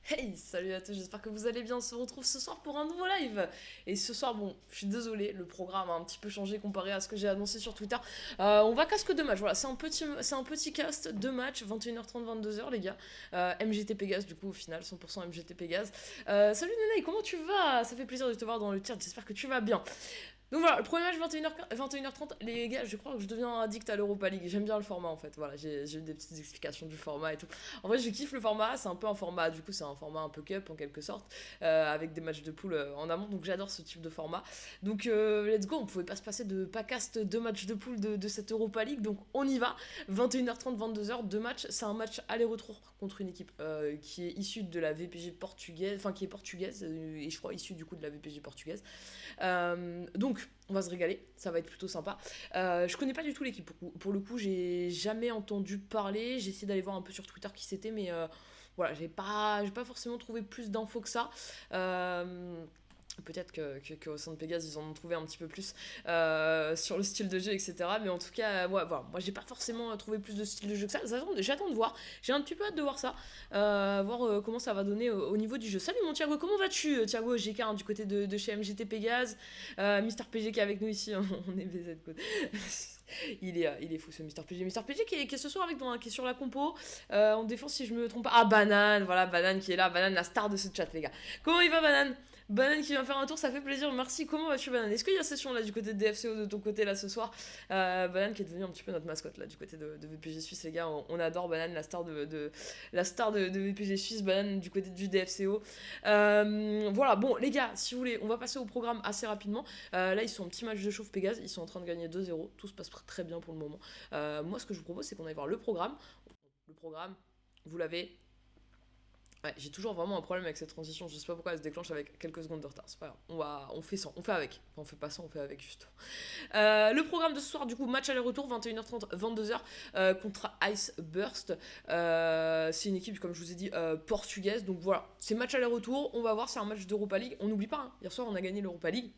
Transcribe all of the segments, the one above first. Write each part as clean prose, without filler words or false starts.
Hey, salut à tous, j'espère que vous allez bien. On se retrouve ce soir pour un nouveau live. Et ce soir, bon, je suis désolée, le programme a un petit peu changé comparé à ce que j'ai annoncé sur Twitter. On va casque deux matchs, voilà, c'est un petit cast, deux matchs, 21h30, 22h, les gars. MGT Pégase, du coup, au final, 100% MGT Pégase. Salut Nenei, comment tu vas? Ça fait plaisir de te voir dans le chat, j'espère que tu vas bien. Donc voilà, le premier match 21h30, les gars, je crois que je deviens addict à l'Europa League. J'aime bien le format en fait. Voilà, j'ai eu des petites explications du format et tout. En vrai, je kiffe le format, c'est un peu un format, du coup, c'est un format un peu cup en quelque sorte, avec des matchs de poule en amont. Donc j'adore ce type de format. Donc let's go, on pouvait pas se passer de pas cast deux matchs de poule de cette Europa League. Donc on y va. 21h30, 22h, deux matchs. C'est un match aller-retour contre une équipe qui est issue de la VPG portugaise, enfin qui est portugaise, et je crois issue du coup de la VPG portugaise. Donc, on va se régaler, ça va être plutôt sympa. Je connais pas du tout l'équipe pour le coup, j'ai jamais entendu parler. J'ai essayé d'aller voir un peu sur Twitter qui c'était, mais voilà, j'ai pas forcément trouvé plus d'infos que ça. Peut-être qu'au sein de Pégase, ils en ont trouvé un petit peu plus sur le style de jeu, etc. Mais en tout cas, ouais, voilà. Moi, j'ai pas forcément trouvé plus de style de jeu que ça. J'attends de voir. J'ai un petit peu hâte de voir ça. Voir comment ça va donner au niveau du jeu. Salut mon Thiago, comment vas-tu Thiago GK, hein, du côté de chez MGT Pégase. Mister PG qui est avec nous ici. On est BZ. Il est fou ce Mister PG. Mister PG qui est ce soir avec nous, hein, qui est sur la compo. En défense, si je me trompe pas. Ah, Banane, voilà, Banane qui est là. Banane, la star de ce chat, les gars. Comment il va, Banane? Banane qui vient faire un tour, ça fait plaisir, merci. Comment vas-tu, Banane? Est-ce qu'il y a session là du côté de DFCO de ton côté là ce soir? Banane qui est devenu un petit peu notre mascotte là du côté de VPG Suisse, les gars. On adore Banane, la star de VPG Suisse, Banane du côté du DFCO. Voilà, bon, les gars, si vous voulez, on va passer au programme assez rapidement. Là, ils sont en petit match de chauffe Pégase, ils sont en train de gagner 2-0. Tout se passe très bien pour le moment. Moi, ce que je vous propose, c'est qu'on aille voir le programme. Le programme, vous l'avez. Ouais, j'ai toujours vraiment un problème avec cette transition. Je sais pas pourquoi elle se déclenche avec quelques secondes de retard. C'est pas grave. On fait sans. On fait avec. Enfin, on fait pas sans, on fait avec juste. Le programme de ce soir, du coup, match aller-retour, 21h30, 22h, contre Ice Burst. C'est une équipe, comme je vous ai dit, portugaise. Donc voilà, c'est match aller-retour. On va voir, c'est un match d'Europa League. On n'oublie pas, hein, hier soir, on a gagné l'Europa League.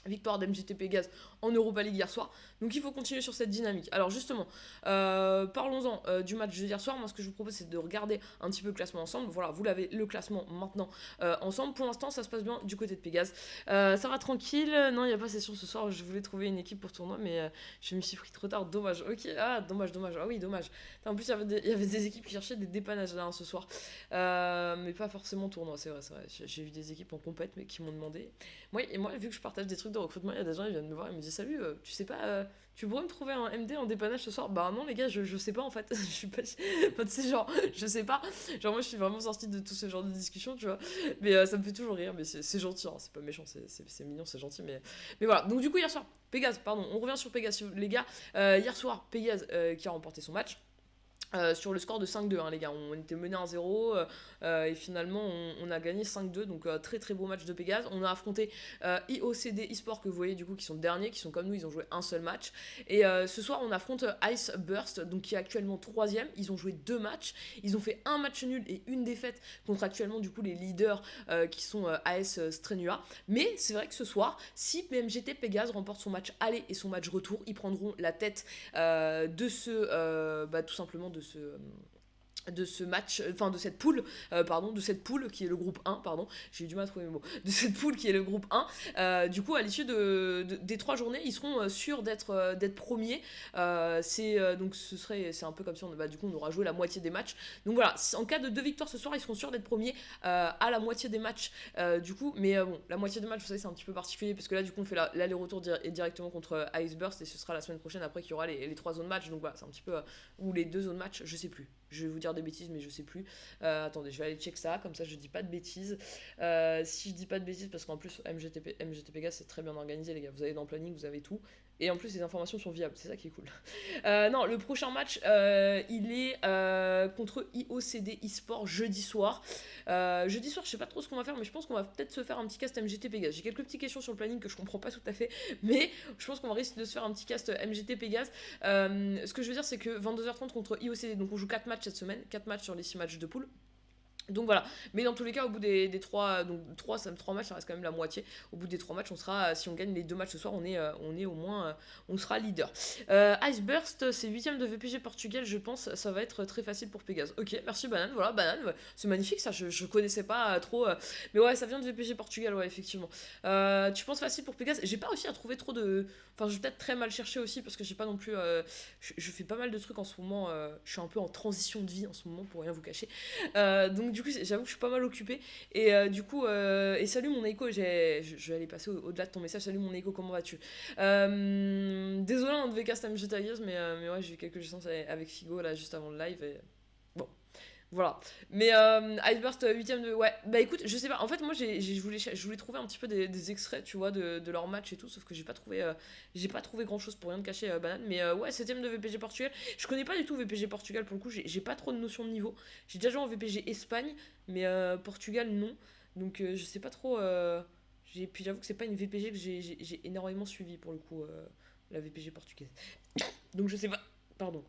Victoire d'MJT Pégase en Europa League hier soir. Donc il faut continuer sur cette dynamique. Alors justement, parlons-en du match d'hier soir. Moi ce que je vous propose c'est de regarder un petit peu le classement ensemble. Voilà, vous l'avez le classement maintenant ensemble. Pour l'instant ça se passe bien du côté de Pégase. Ça va tranquille. Non, il n'y a pas session ce soir. Je voulais trouver une équipe pour tournoi mais je me suis pris trop tard. Dommage. Ok, ah dommage, dommage. Ah oui, dommage. En plus il y avait des équipes qui cherchaient des dépannages là, hein, ce soir. Mais pas forcément tournoi, c'est vrai, c'est vrai. J'ai vu des équipes en compète mais qui m'ont demandé. Moi, vu que je partage des trucs de recrutement, il y a des gens qui viennent me voir et me disent salut, tu sais pas, tu pourrais me trouver un MD en dépannage ce soir? Bah non les gars, je sais pas en fait. Je suis pas. Enfin, tu sais, genre, je sais pas. Genre moi je suis vraiment sortie de tout ce genre de discussion, tu vois. Mais ça me fait toujours rire, mais c'est gentil, hein, c'est pas méchant, c'est mignon, c'est gentil, mais voilà. Donc du coup hier soir, Pégase, pardon, on revient sur Pégase les gars. Hier soir, Pégase qui a remporté son match. Sur le score de 5-2, hein, les gars. On était mené 1-0 et finalement on a gagné 5-2. Donc très très beau match de Pégase. On a affronté IOCD eSport que vous voyez du coup qui sont derniers, qui sont comme nous, ils ont joué un seul match. Et ce soir on affronte Ice Burst, donc qui est actuellement troisième. Ils ont joué deux matchs. Ils ont fait un match nul et une défaite contre actuellement du coup les leaders qui sont AS Strenua. Mais c'est vrai que ce soir, si PMGT Pégase remporte son match aller et son match retour, ils prendront la tête tout simplement de ce match, enfin de cette poule, de cette poule qui est le groupe 1, pardon, j'ai eu du mal à trouver mes mots, de cette poule qui est le groupe 1. Du coup, à l'issue des 3 journées, ils seront sûrs d'être premiers. Donc c'est un peu comme si du coup, on aura joué la moitié des matchs. Donc voilà, en cas de 2 victoires ce soir, ils seront sûrs d'être premiers à la moitié des matchs. Du coup, mais bon, la moitié des matchs, vous savez, c'est un petit peu particulier parce que là, du coup, on fait l'aller-retour directement contre Ice Burst et ce sera la semaine prochaine après qu'il y aura les 3 zones match. Donc voilà, c'est un petit peu ou les 2 zones match, je sais plus. Je vais vous dire des bêtises, mais je sais plus. Attendez, je vais aller check ça, comme ça je dis pas de bêtises. Si je dis pas de bêtises, parce qu'en plus, MGT Pega, c'est très bien organisé, les gars. Vous avez dans le planning, vous avez tout. Et en plus, les informations sont viables, c'est ça qui est cool. Non, le prochain match, il est contre IOCD eSport jeudi soir. Jeudi soir, je sais pas trop ce qu'on va faire, mais je pense qu'on va peut-être se faire un petit cast MGT Pégase. J'ai quelques petites questions sur le planning que je comprends pas tout à fait, mais je pense qu'on va risquer de se faire un petit cast MGT Pégase. Ce que je veux dire, c'est que 22h30 contre IOCD, donc on joue 4 matchs cette semaine, 4 matchs sur les 6 matchs de poule. Donc voilà, mais dans tous les cas, au bout des 3, donc 3 matchs, ça reste quand même la moitié. Au bout des 3 matchs, on sera, si on gagne les 2 matchs ce soir, on est au moins, on sera leader. Ice Burst, c'est 8ème de VPG Portugal, je pense, ça va être très facile pour Pégase. Ok, merci Banane, voilà, Banane, ouais, c'est magnifique ça, je connaissais pas trop. Mais ouais, ça vient de VPG Portugal, ouais, effectivement. Tu penses facile pour Pégase? J'ai pas réussi à trouver trop de. Enfin, je vais peut-être très mal chercher aussi, parce que j'ai pas non plus. Je fais pas mal de trucs en ce moment, je suis un peu en transition de vie en ce moment, pour rien vous cacher. Donc du coup, j'avoue que je suis pas mal occupée. Et du coup, et salut mon Eiko, je vais aller passer au-delà de ton message. Salut mon Eiko, comment vas-tu? Désolé, on devait cast MG Tailleuse, mais ouais, j'ai eu quelques licences avec Figo là juste avant le live. Et... Bon, voilà. Mais Iceburst 8ème de. Ouais, bah écoute, je sais pas. En fait, moi, je voulais trouver un petit peu des extraits, tu vois, de leur match et tout, sauf que j'ai pas trouvé grand chose pour rien de cacher, Banane. Mais ouais, 7ème de VPG Portugal. Je connais pas du tout VPG Portugal pour le coup, j'ai pas trop de notion de niveau. J'ai déjà joué en VPG Espagne, mais Portugal, non. Donc je sais pas trop. Puis j'avoue que c'est pas une VPG que j'ai énormément suivi pour le coup, la VPG portugaise. Donc je sais pas. Pardon.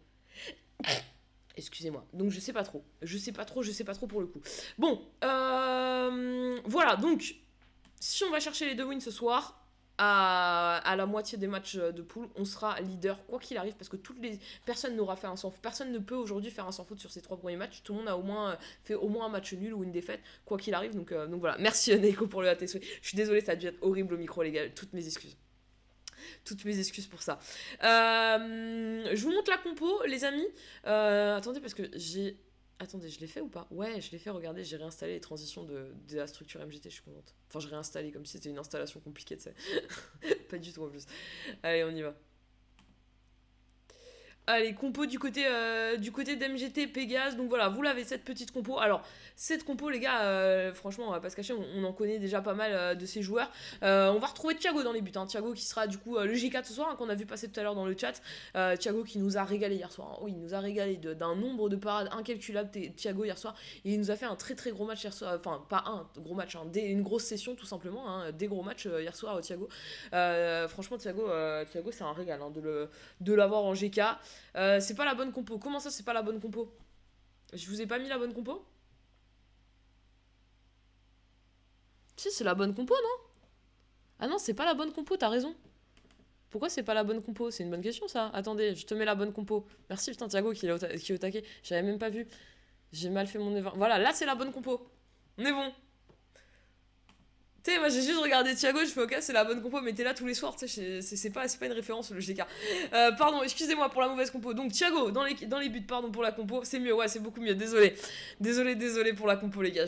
Excusez-moi. Donc je sais pas trop. Je sais pas trop pour le coup. Bon, voilà. Donc, si on va chercher les 2 wins ce soir, à la moitié des matchs de poule, on sera leader quoi qu'il arrive parce que personne n'aura fait un sans faute. Personne ne peut aujourd'hui faire un sans faute sur ces 3 premiers matchs. Tout le monde a au moins fait au moins un match nul ou une défaite quoi qu'il arrive. Donc voilà. Merci Neko pour le ATSW. Je suis désolée, ça a dû être horrible au micro les gars. Toutes mes excuses. Toutes mes excuses pour ça. Je vous montre la compo, les amis. Attendez, parce que j'ai. Attendez, je l'ai fait ou pas? Ouais, je l'ai fait, regardez, j'ai réinstallé les transitions de la structure MGT, je suis contente. Enfin, je réinstallé comme si c'était une installation compliquée, tu sais. Pas du tout en plus. Allez, on y va. Allez, compo du côté d'MGT Pégase. Donc voilà, vous l'avez cette petite compo. Alors, cette compo, les gars, franchement, on va pas se cacher, on en connaît déjà pas mal de ces joueurs. On va retrouver Thiago dans les buts. Hein. Thiago qui sera du coup le G4 ce soir, hein, qu'on a vu passer tout à l'heure dans le chat. Thiago qui nous a régalé hier soir. Hein. Oui, il nous a régalé d'un nombre de parades incalculable. Thiago hier soir. Et il nous a fait un très très gros match hier soir. Enfin, pas un gros match, hein, une grosse session tout simplement. Hein, des gros matchs hier soir, Thiago. Franchement, Thiago c'est un régal hein, de l'avoir en GK. C'est pas la bonne compo. Comment ça, c'est pas la bonne compo? Je vous ai pas mis la bonne compo? Si, c'est la bonne compo, non? Ah non, c'est pas la bonne compo, t'as raison. Pourquoi c'est pas la bonne compo? C'est une bonne question, ça. Attendez, je te mets la bonne compo. Merci, putain, Thiago, qui est au taquet. J'avais même pas vu. J'ai mal fait mon événement. Voilà, là, c'est la bonne compo. On est bon. Tu sais, moi j'ai juste regardé Thiago, je fais ok, c'est la bonne compo, mais t'es là tous les soirs, tu sais, c'est pas une référence le GK. Pardon, excusez-moi pour la mauvaise compo. Donc Thiago, dans les buts, pardon pour la compo, c'est mieux, ouais, c'est beaucoup mieux, désolé. Désolé pour la compo, les gars.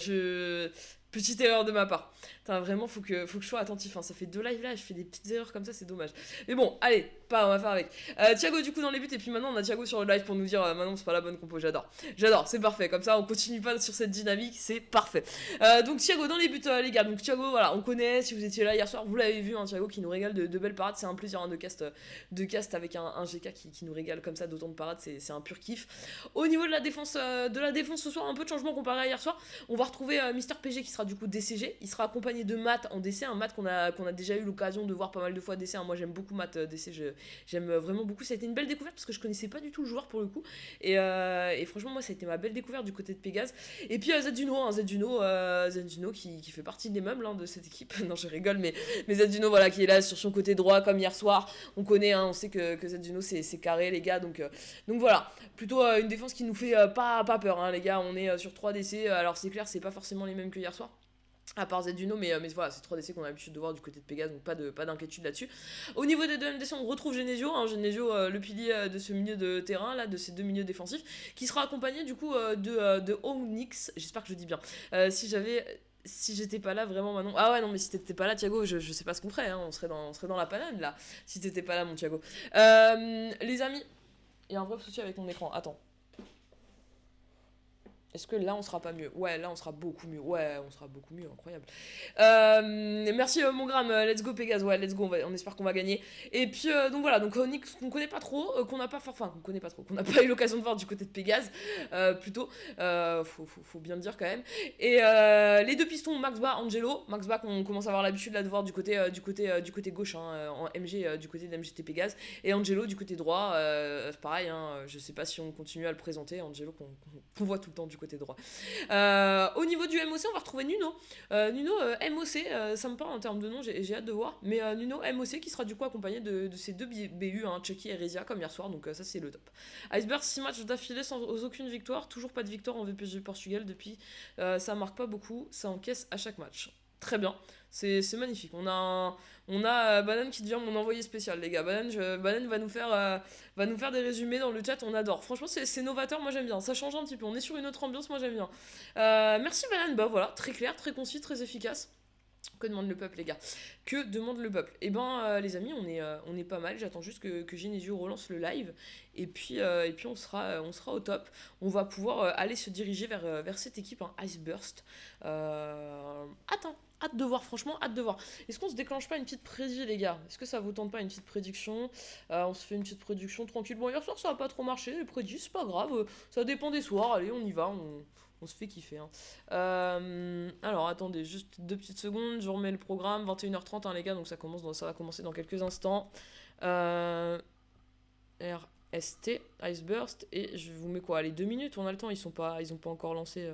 Petite erreur de ma part. Putain, vraiment, faut que je sois attentif. Hein. Ça fait 2 lives là, je fais des petites erreurs comme ça, c'est dommage. Mais bon, allez, pas, on va faire avec. Thiago, du coup, dans les buts, et puis maintenant, on a Thiago sur le live pour nous dire maintenant, c'est pas la bonne compo. J'adore, c'est parfait. Comme ça, on continue pas sur cette dynamique, c'est parfait. Donc, Thiago, dans les buts, les gars. Donc, Thiago, voilà, on connaît. Si vous étiez là hier soir, vous l'avez vu, hein, Thiago qui nous régale de belles parades. C'est un plaisir hein, de cast avec un GK qui nous régale comme ça d'autant de parades. C'est un pur kiff. Au niveau de la défense ce soir, un peu de changement comparé à hier soir. On va retrouver Mister PG qui sera du coup DCG. Il sera accompagné de Matt en DC, un Matt qu'on a déjà eu l'occasion de voir pas mal de fois DC. Hein. Moi j'aime beaucoup Matt DC, j'aime vraiment beaucoup. Ça a été une belle découverte parce que je connaissais pas du tout le joueur pour le coup. Et franchement, moi ça a été ma belle découverte du côté de Pégase. Et puis Zedjuno, hein, Zedjuno qui fait partie des meubles hein, de cette équipe. Non, je rigole, mais Zedjuno voilà, qui est là sur son côté droit comme hier soir. On connaît, hein, on sait que Zedjuno c'est carré, les gars. Donc voilà, plutôt une défense qui nous fait pas peur, hein, les gars. On est sur 3 DC. Alors c'est clair, c'est pas forcément les mêmes que hier soir. À part Zedjuno, mais voilà, c'est 3 DC qu'on a l'habitude de voir du côté de Pégase, donc pas d'inquiétude là-dessus. Au niveau des 2 MDC, on retrouve Genesio, hein, Genesio le pilier de ce milieu de terrain, là, de ces 2 milieux défensifs, qui sera accompagné du coup de Onyx, j'espère que je dis bien. Si j'étais pas là vraiment maintenant. Ah ouais non mais si t'étais pas là Thiago, je sais pas ce qu'on ferait, hein, on serait dans la panade là, si t'étais pas là mon Thiago. Les amis, il y a un vrai souci avec mon écran, attends. Est-ce que là on sera pas mieux? Ouais, là on sera beaucoup mieux. Ouais, on sera beaucoup mieux, incroyable. Merci mon gramme, let's go Pégase, ouais, let's go, on espère qu'on va gagner. Et puis donc voilà, donc Onyx qu'on connaît pas trop, qu'on n'a pas qu'on n'a pas eu l'occasion de voir du côté de Pégase, plutôt, faut bien le dire quand même. Et les 2 pistons, Maxba, Angelo, Maxba qu'on commence à avoir l'habitude là de voir du côté gauche, hein, en MG, du côté d'MGT Pégase, et Angelo du côté droit, pareil, hein, je sais pas si on continue à le présenter, Angelo qu'on voit tout le temps du côté droit. Au niveau du MOC, on va retrouver Nuno. Nuno MOC, ça me parle en termes de nom, j'ai hâte de voir. Mais Nuno MOC qui sera du coup accompagné de ses deux BU, hein, Chucky et Rezia, comme hier soir, donc ça c'est le top. Iceberg, 6 matchs d'affilée sans aucune victoire, toujours pas de victoire en VPG Portugal depuis. Ça marque pas beaucoup, ça encaisse à chaque match. Très bien, c'est magnifique. On a Banane qui devient mon envoyé spécial, les gars. Banane va nous faire des résumés dans le chat, on adore. Franchement, c'est novateur, moi j'aime bien. Ça change un petit peu, on est sur une autre ambiance, moi j'aime bien. Merci Banane, bah voilà, très clair, très concis, très efficace. Que demande le peuple, les gars? Que demande le peuple? Eh ben, les amis, on est pas mal. J'attends juste que Genesio relance le live. Et puis on sera au top. On va pouvoir aller se diriger vers cette équipe, hein, Iceburst. Hâte de voir, franchement, hâte de voir. Est-ce qu'on se déclenche pas une petite prédit, les gars? Est-ce que ça vous tente pas une petite prédiction? On se fait une petite prédiction tranquille. Bon, hier soir, ça a pas trop marché. Les prédits, c'est pas grave. Ça dépend des soirs. Allez, on y va. On se fait kiffer. Hein. Alors, attendez, juste 2 petites secondes. Je remets le programme. 21h30, hein, les gars. Donc, ça va commencer dans quelques instants. RST, Iceburst. Et je vous mets quoi? Allez, 2 minutes. On a le temps. Ils ont pas encore lancé.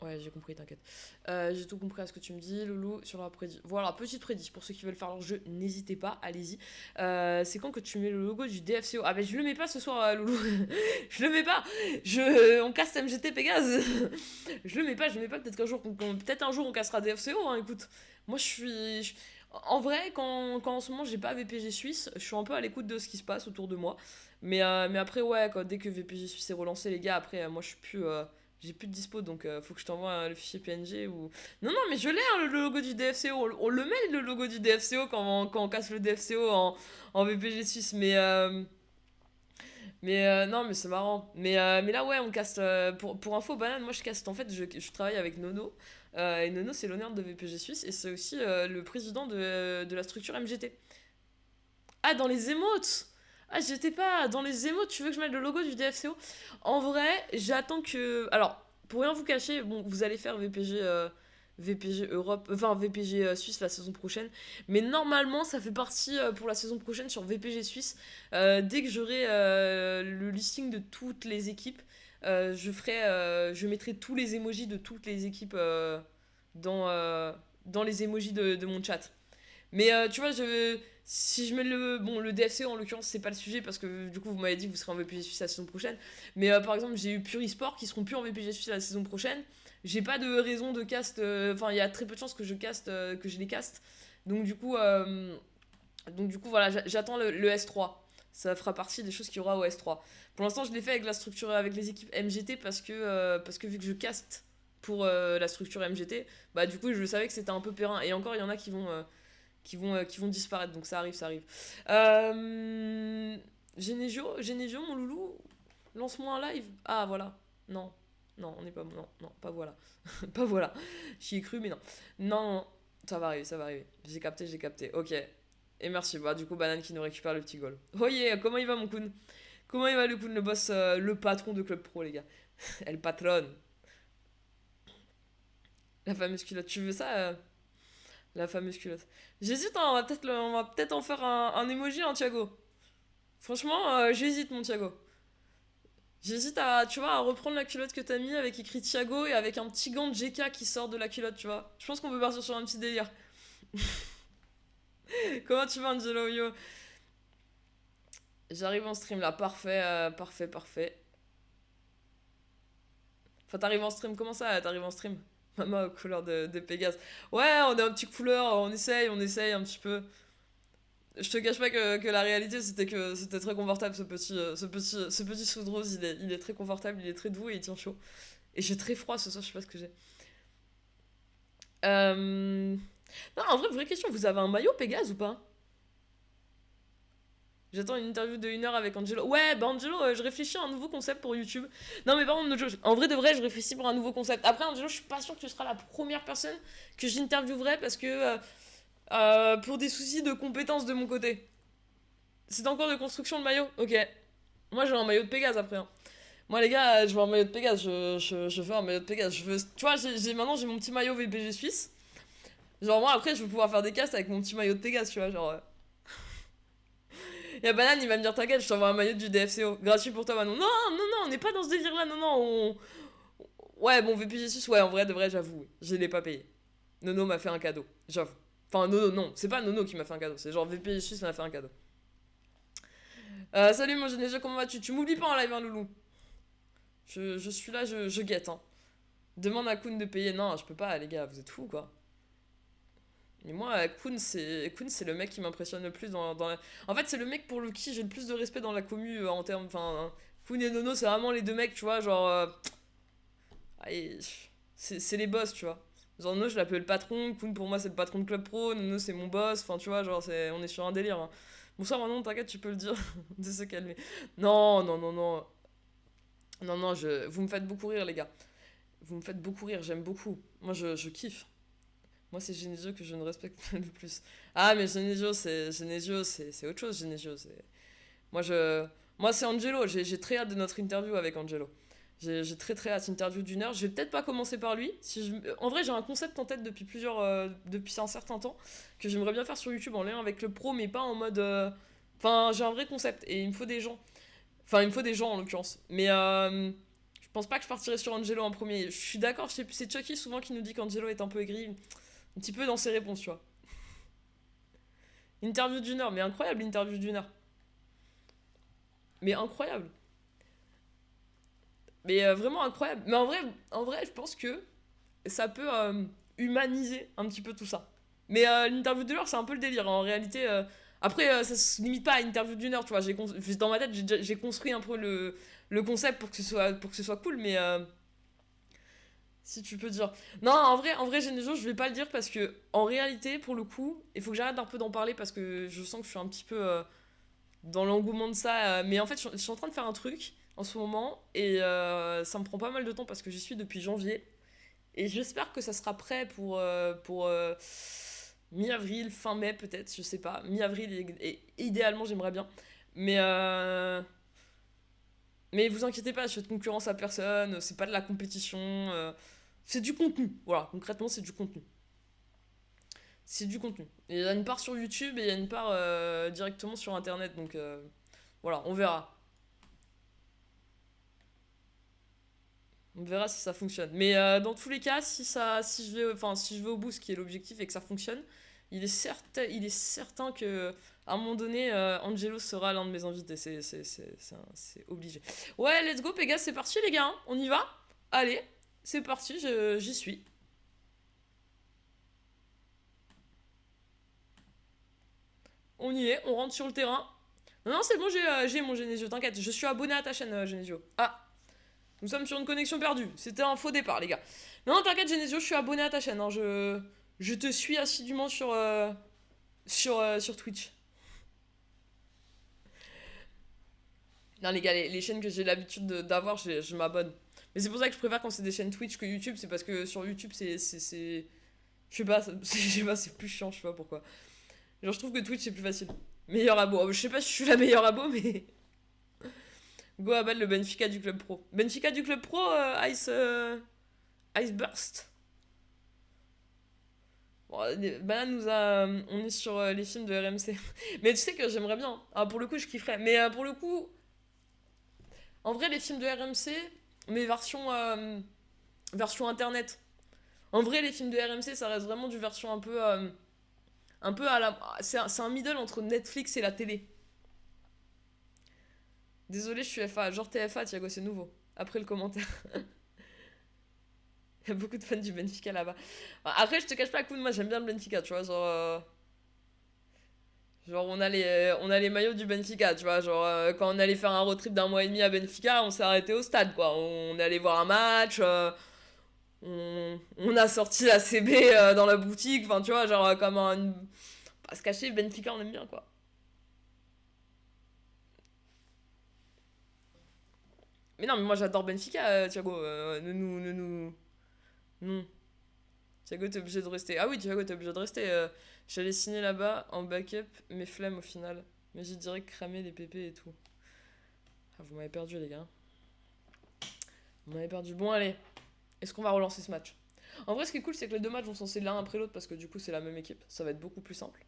Ouais, j'ai compris, t'inquiète. J'ai tout compris à ce que tu me dis, Loulou, sur la prédit. Voilà, petite prédit. Pour ceux qui veulent faire leur jeu, n'hésitez pas, allez-y. C'est quand que tu mets le logo du DFCO? Ah, ben je le mets pas ce soir, Loulou. Je le mets pas. On casse MGT Pégase. Je le mets pas. Peut-être peut-être un jour on cassera DFCO, hein, écoute. Moi, en vrai, quand en ce moment j'ai pas VPG Suisse, je suis un peu à l'écoute de ce qui se passe autour de moi. Mais après, ouais, dès que VPG Suisse est relancé, les gars, après, moi je suis plus. J'ai plus de dispo, donc faut que je t'envoie le fichier PNG ou... Non, mais je l'ai, hein, le logo du DFCO. On le met, le logo du DFCO, quand on casse le DFCO en VPG Suisse. Non, mais c'est marrant. Mais là, ouais, on caste... pour info, Banane, moi, je caste... En fait, je travaille avec Nono. Et Nono, c'est l'honneur de VPG Suisse. Et c'est aussi le président de la structure MGT. Ah, dans les émotes! Ah, j'étais pas dans les émotes, tu veux que je mette le logo du DFCO? En vrai, j'attends que... Alors, pour rien vous cacher, bon, vous allez faire VPG Europe, enfin VPG Suisse la saison prochaine. Mais normalement, ça fait partie pour la saison prochaine sur VPG Suisse. Dès que j'aurai le listing de toutes les équipes, je mettrai tous les emojis de toutes les équipes dans les emojis de mon chat. Mais tu vois, si je mets le DFC en l'occurrence, c'est pas le sujet parce que du coup, vous m'avez dit que vous serez en VPG Suisse la saison prochaine. Mais par exemple, j'ai eu Purisport qui seront plus en VPG Suisse la saison prochaine. J'ai pas de raison de cast. Enfin, il y a très peu de chances que je les caste. Donc du coup, voilà, j'attends le S3. Ça fera partie des choses qu'il y aura au S3. Pour l'instant, je l'ai fait avec la structure, avec les équipes MGT parce que vu que je caste pour la structure MGT, bah du coup, je savais que c'était un peu périn. Et encore, il y en a qui vont disparaître, donc ça arrive. Genesio, mon loulou, lance-moi un live. Ah, voilà. Non, on n'est pas... Non, pas voilà. Pas voilà. J'y ai cru, mais non. Non, ça va arriver. J'ai capté. Ok. Et merci. Bah, du coup, Banane qui nous récupère le petit goal. Oh yeah, comment il va, mon Kun? Comment il va, le Kun, le boss, le patron de Club Pro, les gars? Elle patronne. La fameuse culotte. Tu veux ça La fameuse culotte. J'hésite, hein, on va peut-être en faire un emoji, hein, Thiago. Franchement, j'hésite, mon Thiago. J'hésite tu vois, à reprendre la culotte que t'as mis avec écrit Thiago et avec un petit gant de GK qui sort de la culotte, tu vois. Je pense qu'on peut partir sur un petit délire. Comment tu vas, Angelo? Yo. J'arrive en stream là, parfait, parfait. Enfin, t'arrives en stream, comment ça, t'arrives en stream? Maman aux couleurs de Pégase. Ouais, on est un petit couleur, on essaye un petit peu. Je te cache pas que la réalité c'était que c'était très confortable ce petit sous de rose, il est très confortable, il est très doux et il tient chaud. Et j'ai très froid ce soir, je sais pas ce que j'ai. Non, en vrai, vraie question, vous avez un maillot Pégase ou pas? J'attends une interview de 1 heure avec Angelo. Ouais, bah Angelo, je réfléchis à un nouveau concept pour YouTube. Non, mais par contre, en vrai de vrai, je réfléchis pour un nouveau concept. Après, Angelo, je suis pas sûr que tu seras la première personne que j'interviewerai parce que pour des soucis de compétences de mon côté. C'est encore de construction de maillot? Ok. Moi, j'ai un maillot de Pégase après. Hein. Moi, les gars, je veux un maillot de Pégase. Je veux un maillot de Pégase. Tu vois, maintenant, j'ai mon petit maillot VPG Suisse. Genre, moi, après, je vais pouvoir faire des castes avec mon petit maillot de Pégase, tu vois. Genre. Et à Banane, il va me dire, t'inquiète, je t'envoie un maillot du DFCO. Gratuit pour toi, Manon. Non, non, non, on n'est pas dans ce délire-là, non, non. Ouais, bon, VPG6, ouais, en vrai, de vrai, j'avoue, oui, je l'ai pas payé. Nono m'a fait un cadeau, j'avoue. Enfin, Nono, non, c'est pas Nono qui m'a fait un cadeau, c'est genre VPG6 m'a fait un cadeau. Salut, mon jeune jeu, comment vas-tu? Tu m'oublies pas en live, hein, loulou. Je suis là, je guette, hein. Demande à Kun de payer. Non, je peux pas, les gars, vous êtes fous, quoi. Et moi, Kun, c'est le mec qui m'impressionne le plus En fait, c'est le mec pour le qui j'ai le plus de respect dans la commu en termes. Enfin, hein. Kun et Nono, c'est vraiment les deux mecs, tu vois, genre. Allez, c'est les boss, tu vois. Genre, Nono, je l'appelle le patron. Kun, pour moi, c'est le patron de Club Pro. Nono, c'est mon boss. Enfin, tu vois, genre, on est sur un délire, hein. Bonsoir, Manon, t'inquiète, tu peux le dire. De se calmer. Non, non, non, non. Non, non, vous me faites beaucoup rire, les gars. Vous me faites beaucoup rire, j'aime beaucoup. Moi, je kiffe. Moi, c'est Genesio que je ne respecte le plus. Ah, mais Genesio, c'est autre chose, Genesio. Moi, c'est Angelo. J'ai très hâte de notre interview avec Angelo. J'ai très très hâte, interview d'une heure. Je vais peut-être pas commencer par lui. En vrai, j'ai un concept en tête depuis un certain temps que j'aimerais bien faire sur YouTube en lien avec le pro, mais pas en mode. Enfin, j'ai un vrai concept et il me faut des gens. Enfin, il me faut des gens en l'occurrence. Mais je pense pas que je partirai sur Angelo en premier. Je suis d'accord, c'est Chucky souvent qui nous dit qu'Angelo est un peu aigri. Un petit peu dans ses réponses, tu vois. Interview d'une heure, mais incroyable, interview d'une heure. Mais incroyable. Mais vraiment incroyable. Mais en vrai, je pense que ça peut humaniser un petit peu tout ça. Mais l'interview d'une heure, c'est un peu le délire. En réalité, après, ça se limite pas à une interview d'une heure, tu vois. Dans ma tête, j'ai construit un peu le concept pour que ce soit cool, mais si tu peux dire. Non, en vrai, Genesio, je vais pas le dire parce que, en réalité, pour le coup, il faut que j'arrête un peu d'en parler parce que je sens que je suis un petit peu dans l'engouement de ça. Mais en fait, je suis en train de faire un truc en ce moment et ça me prend pas mal de temps parce que j'y suis depuis janvier. Et j'espère que ça sera prêt pour mi-avril, fin mai peut-être, je sais pas. Mi-avril, et idéalement, j'aimerais bien. Mais, mais vous inquiétez pas, je fais de concurrence à personne, c'est pas de la compétition. C'est du contenu. Voilà, concrètement, c'est du contenu. C'est du contenu. Et il y a une part sur YouTube et il y a une part directement sur Internet. Donc voilà, on verra. On verra si ça fonctionne. Mais dans tous les cas, si je vais au bout, ce qui est l'objectif et que ça fonctionne, il est certain que à un moment donné, Angelo sera l'un de mes invités. C'est obligé. Ouais, let's go, Pégase, c'est parti, les gars, hein. On y va. Allez, c'est parti, j'y suis. On y est, on rentre sur le terrain. Non, non, c'est bon, j'ai mon Genesio, t'inquiète. Je suis abonné à ta chaîne, Genesio. Ah, nous sommes sur une connexion perdue. C'était un faux départ, les gars. Non, t'inquiète, Genesio, je suis abonné à ta chaîne, hein. Je te suis assidûment sur Twitch. Non, les gars, les chaînes que j'ai l'habitude d'avoir, je m'abonne. Mais c'est pour ça que je préfère quand c'est des chaînes Twitch que YouTube. C'est parce que sur YouTube, je sais pas, je sais pas, c'est plus chiant, je sais pas pourquoi. Genre, je trouve que Twitch, c'est plus facile. Meilleur abo. Je sais pas si je suis la meilleure abo, mais. Go à battre le Benfica du Club Pro. Benfica du Club Pro, Ice Burst. Bon, Banane nous a. On est sur les films de RMC. Mais tu sais que j'aimerais bien. Ah, pour le coup, je kifferais. Mais pour le coup, en vrai, les films de RMC, mais version internet. En vrai, les films de RMC, ça reste vraiment du version un peu à la. C'est un middle entre Netflix et la télé. Désolé, je suis FA. Genre TFA, Thiago, c'est nouveau. Après le commentaire. Il y a beaucoup de fans du Benfica là-bas. Après, je te cache pas, coup, moi j'aime bien le Benfica, tu vois. Genre, on a les maillots du Benfica, tu vois. Genre, quand on allait faire un road trip d'un mois et demi à Benfica, on s'est arrêté au stade, quoi. On est allé voir un match, on a sorti la CB dans la boutique, enfin, tu vois, genre, comme un. Pas se cacher, Benfica, on aime bien, quoi. Mais non, mais moi j'adore Benfica, Thiago. Non. Thiago, t'es obligé de rester. Ah oui, Thiago, t'es obligé de rester. J'allais signer là-bas en backup, mais flemme au final. Mais j'ai direct cramé les pépés et tout. Ah, vous m'avez perdu, les gars. Vous m'avez perdu. Bon, allez. Est-ce qu'on va relancer ce match? En vrai, ce qui est cool, c'est que les deux matchs vont s'enchaîner l'un après l'autre parce que du coup, c'est la même équipe. Ça va être beaucoup plus simple.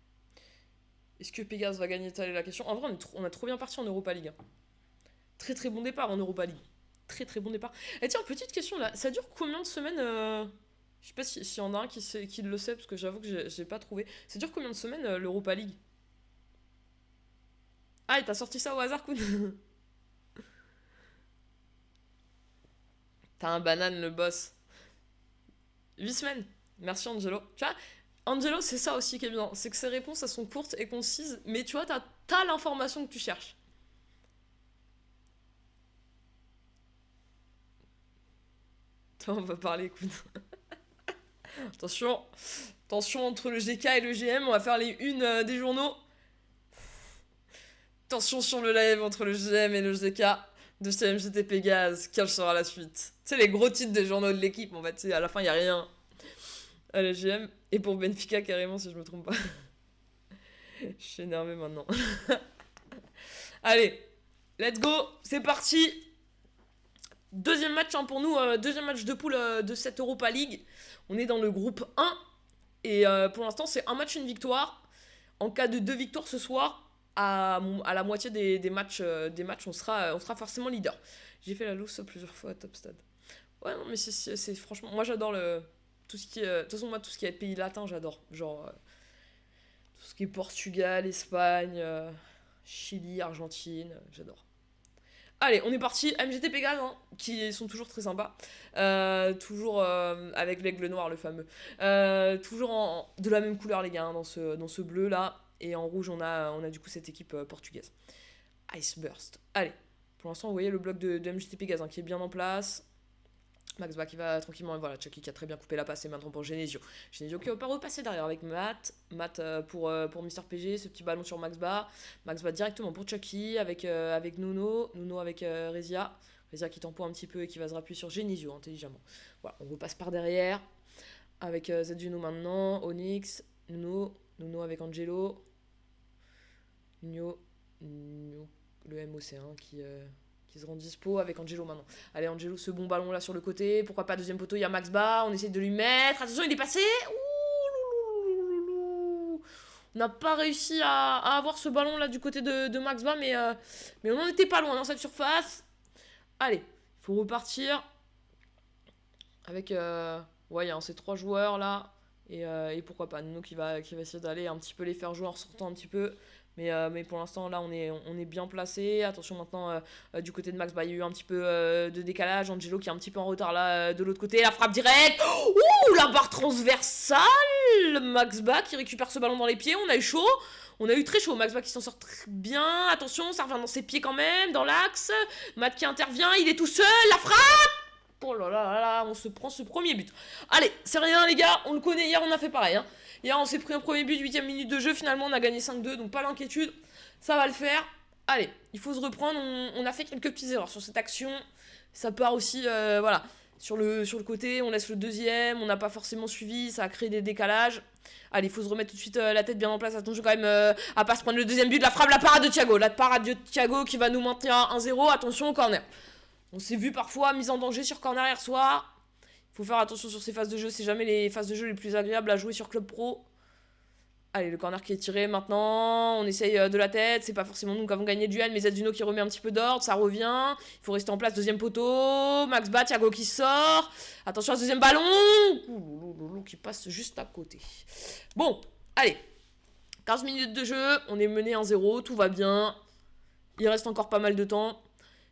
Est-ce que Pégase va gagner? Telle est la question. En vrai, on a trop bien parti en Europa League, hein. Très très bon départ en Europa League. Très très bon départ. Et tiens, petite question là. Ça dure combien de semaines Je sais pas s'il y en a un qui le sait, parce que j'avoue que j'ai pas trouvé. Ça dure combien de semaines l'Europa League? Ah, et t'as sorti ça au hasard, Koun? T'as un banane, le boss. 8 semaines. Merci, Angelo. Tu vois, Angelo, c'est ça aussi qui est bien. C'est que ses réponses, elles sont courtes et concises, mais tu vois, t'as l'information que tu cherches. Toi, on va parler, Koun. Attention. Attention, entre le GK et le GM, on va faire les unes des journaux. Tension sur le live entre le GM et le GK de CMGT Pégase. Quelle sera la suite? Tu sais, les gros titres des journaux de l'équipe, en fait, tu sais, à la fin, il n'y a rien. Allez, GM. Et pour Benfica, carrément, si je me trompe pas. Je suis énervé maintenant. Allez, let's go, c'est parti. Deuxième match hein, pour nous, deuxième match de poule de cette Europa League. On est dans le groupe 1. Et pour l'instant, c'est un match, une victoire. En cas de 2 victoires ce soir, à la moitié des matchs, on sera forcément leader. J'ai fait la loose plusieurs fois à Top Stade. Ouais, non, mais c'est franchement. Moi, j'adore le. Tout ce qui est. De toute façon, moi, tout ce qui est pays latin, j'adore. Genre. Tout ce qui est Portugal, Espagne, Chili, Argentine, j'adore. Allez, on est parti. MGT Pégase, hein, qui sont toujours très sympas. Toujours avec l'aigle noir, le fameux. Toujours de la même couleur, les gars, hein, dans ce bleu là. Et en rouge, on a du coup cette équipe portugaise. Ice Burst. Allez, pour l'instant, vous voyez le bloc de MGT Pégase hein, qui est bien en place. Max Bach qui va tranquillement. Et voilà, Chucky qui a très bien coupé la passe. Et maintenant pour Genesio. Genesio qui va pas repasser derrière avec Matt. Matt pour Mister PG. Ce petit ballon sur Max Bach. Max Bach directement pour Chucky avec Nuno. Nuno avec Rezia. Rezia qui tempo un petit peu et qui va se rappuyer sur Genesio intelligemment. Voilà, on repasse par derrière. Avec Zedjuno maintenant. Onyx. Nuno. Nuno avec Angelo. Nuno. Le MOC1 qui se rend dispo avec Angelo maintenant. Allez, Angelo, ce bon ballon là sur le côté. Pourquoi pas deuxième poteau? Il y a Max Bach. On essaie de lui mettre. Attention, il est passé. Ouh, on n'a pas réussi à avoir ce ballon là du côté de Max Bach, mais on n'en était pas loin dans cette surface. Allez, il faut repartir avec. Ouais, il y a ces 3 joueurs là. Et pourquoi pas Nuno qui va essayer d'aller un petit peu les faire jouer en sortant un petit peu. Mais pour l'instant, là, on est bien placé. Attention maintenant, du côté de Max, bah, il y a eu un petit peu de décalage. Angelo qui est un petit peu en retard là, de l'autre côté. La frappe directe. Ouh, la barre transversale. Max Bach qui récupère ce ballon dans les pieds. On a eu chaud. On a eu très chaud. Max Bach qui s'en sort très bien. Attention, ça revient dans ses pieds quand même, dans l'axe. Matt qui intervient. Il est tout seul. La frappe. Oh là là là là, on se prend ce premier but. Allez, c'est rien les gars, on le connaît, hier on a fait pareil. Hein. Hier on s'est pris un premier but, 8ème minute de jeu, finalement on a gagné 5-2, donc pas d'inquiétude, ça va le faire. Allez, il faut se reprendre, on a fait quelques petites erreurs sur cette action. Ça part aussi, voilà, sur le côté, on laisse le deuxième, on n'a pas forcément suivi, ça a créé des décalages. Allez, il faut se remettre tout de suite la tête bien en place, attention quand même à pas se prendre le deuxième but, la frappe, la parade de Thiago. La parade de Thiago qui va nous maintenir à 1-0, attention au corner. On s'est vu parfois mise en danger sur corner hier soir. Il faut faire attention sur ces phases de jeu. C'est jamais les phases de jeu les plus agréables à jouer sur Club Pro. Allez, le corner qui est tiré maintenant. On essaye de la tête. C'est pas forcément nous qui avons gagné le duel, mais Zedjuno qui remet un petit peu d'ordre. Ça revient. Il faut rester en place. Deuxième poteau. Max Bach, Thiago qui sort. Attention à ce deuxième ballon. Ouh, qui passe juste à côté. Bon, allez. 15 minutes de jeu. On est mené 1-0. Tout va bien. Il reste encore pas mal de temps.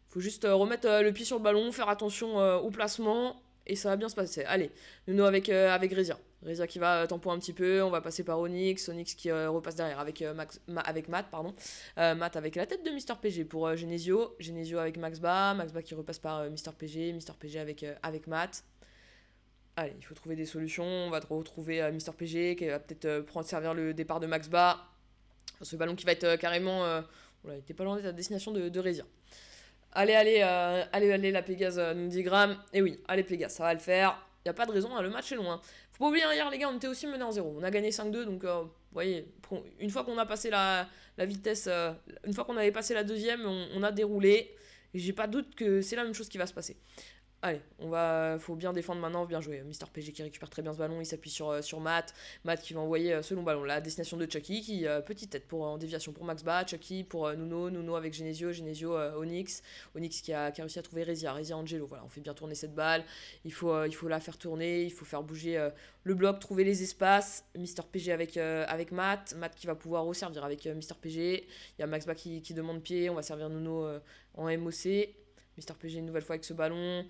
Faut juste remettre le pied sur le ballon, faire attention au placement, et ça va bien se passer. Allez, Nuno avec Rezia. Rezia qui va tempo un petit peu, on va passer par Onyx qui repasse derrière avec Matt, pardon. Matt avec la tête de Mister PG pour Genesio. Genesio avec Max Bach qui repasse par Mister PG avec Matt. Allez, il faut trouver des solutions, on va retrouver Mister PG qui va peut-être prendre servir le départ de Max Bach. Ce ballon qui va être carrément... il était pas loin d'être à destination de Rezia. Allez, la Pégase nous dit Graham. Et oui, allez Pégase, ça va le faire. Il n'y a pas de raison, hein, le match est loin. Faut pas oublier, hier les gars, on était aussi menés en 0. On a gagné 5-2, donc vous voyez, une fois qu'on a passé la vitesse, une fois qu'on avait passé la deuxième, on a déroulé. Et j'ai pas de doute que c'est la même chose qui va se passer. Allez, faut bien défendre maintenant, bien jouer. Mister PG qui récupère très bien ce ballon, il s'appuie sur Matt. Matt qui va envoyer ce long ballon, la destination de Chucky, qui petite tête en déviation pour Max Ba, Chucky pour Nuno avec Genesio, Onyx. Onyx qui a réussi à trouver Rezia Angelo. Voilà, on fait bien tourner cette balle. Il faut la faire tourner, il faut faire bouger le bloc, trouver les espaces. Mister PG avec Matt qui va pouvoir resservir avec Mister PG. Il y a Max Ba qui demande pied, on va servir Nuno en MOC. Mister PG une nouvelle fois avec ce ballon.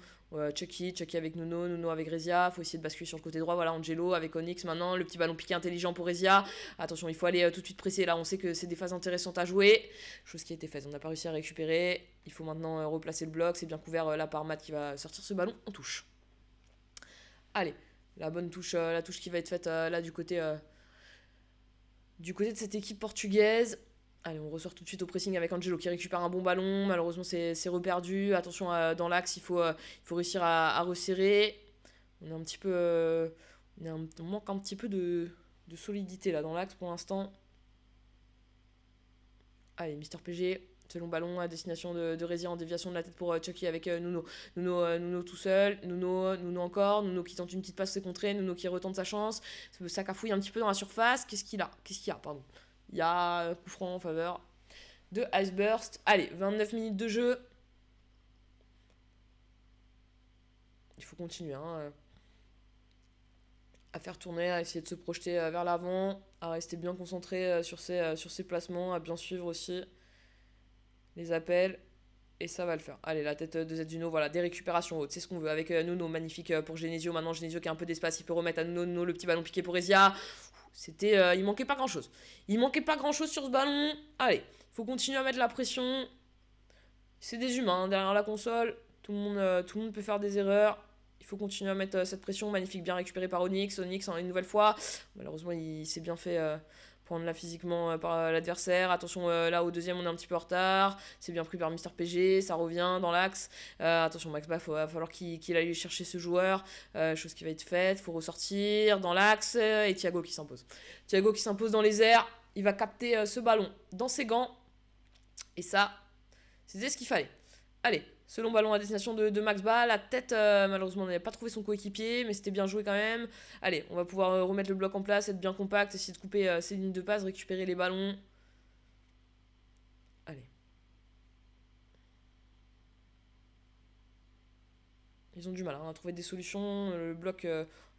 Chucky avec Nuno avec Rezia. Faut essayer de basculer sur le côté droit. Voilà, Angelo avec Onyx maintenant. Le petit ballon piqué intelligent pour Rezia. Attention, il faut aller tout de suite presser. Là, on sait que c'est des phases intéressantes à jouer. Chose qui a été faite. On n'a pas réussi à récupérer. Il faut maintenant replacer le bloc. C'est bien couvert là par Matt qui va sortir ce ballon en touche. Allez, la bonne touche, la touche qui va être faite là du côté de cette équipe portugaise. Allez, on ressort tout de suite au pressing avec Angelo qui récupère un bon ballon. Malheureusement, c'est reperdu. Attention, dans l'axe, il faut réussir à resserrer. On est un petit peu. On manque un petit peu de solidité là dans l'axe pour l'instant. Allez, Mister PG, ce long ballon à destination de Rezia en déviation de la tête pour Chucky avec Nuno. Nuno tout seul. Nuno encore. Nuno qui tente une petite passe contrée. Nuno qui retente sa chance. Ça cafouille un petit peu dans la surface. Qu'est-ce qu'il y a, pardon. Il y a un coup franc en faveur de Iceburst. Allez, 29 minutes de jeu. Il faut continuer à faire tourner, à essayer de se projeter vers l'avant, à rester bien concentré sur ses placements, à bien suivre aussi les appels. Et ça va le faire. Allez, la tête de Zetsuno, voilà, des récupérations hautes. C'est ce qu'on veut avec Nuno, magnifique pour Genesio. Maintenant, Genesio qui a un peu d'espace, il peut remettre à Nuno le petit ballon piqué pour Rezia. Il manquait pas grand chose. Il manquait pas grand chose sur ce ballon. Allez, il faut continuer à mettre la pression. C'est des humains derrière la console. Tout le monde peut faire des erreurs. Il faut continuer à mettre cette pression. Magnifique, bien récupéré par Onyx. Onyx, une nouvelle fois. Malheureusement, il s'est bien fait prendre là physiquement par l'adversaire. Attention, là au deuxième, on est un petit peu en retard. C'est bien pris par Mister PG. Ça revient dans l'axe. Attention, Max Ba, va falloir qu'il aille chercher ce joueur. Chose qui va être faite. Il faut ressortir dans l'axe. Et Thiago qui s'impose. Thiago qui s'impose dans les airs. Il va capter ce ballon dans ses gants. Et ça, c'était ce qu'il fallait. Allez, ce long ballon à destination de Max Ba. La tête, malheureusement, on n'avait pas trouvé son coéquipier, mais c'était bien joué quand même. Allez, on va pouvoir remettre le bloc en place, être bien compact, essayer de couper ses lignes de passe, récupérer les ballons. Allez. Ils ont du mal à trouver des solutions. Le bloc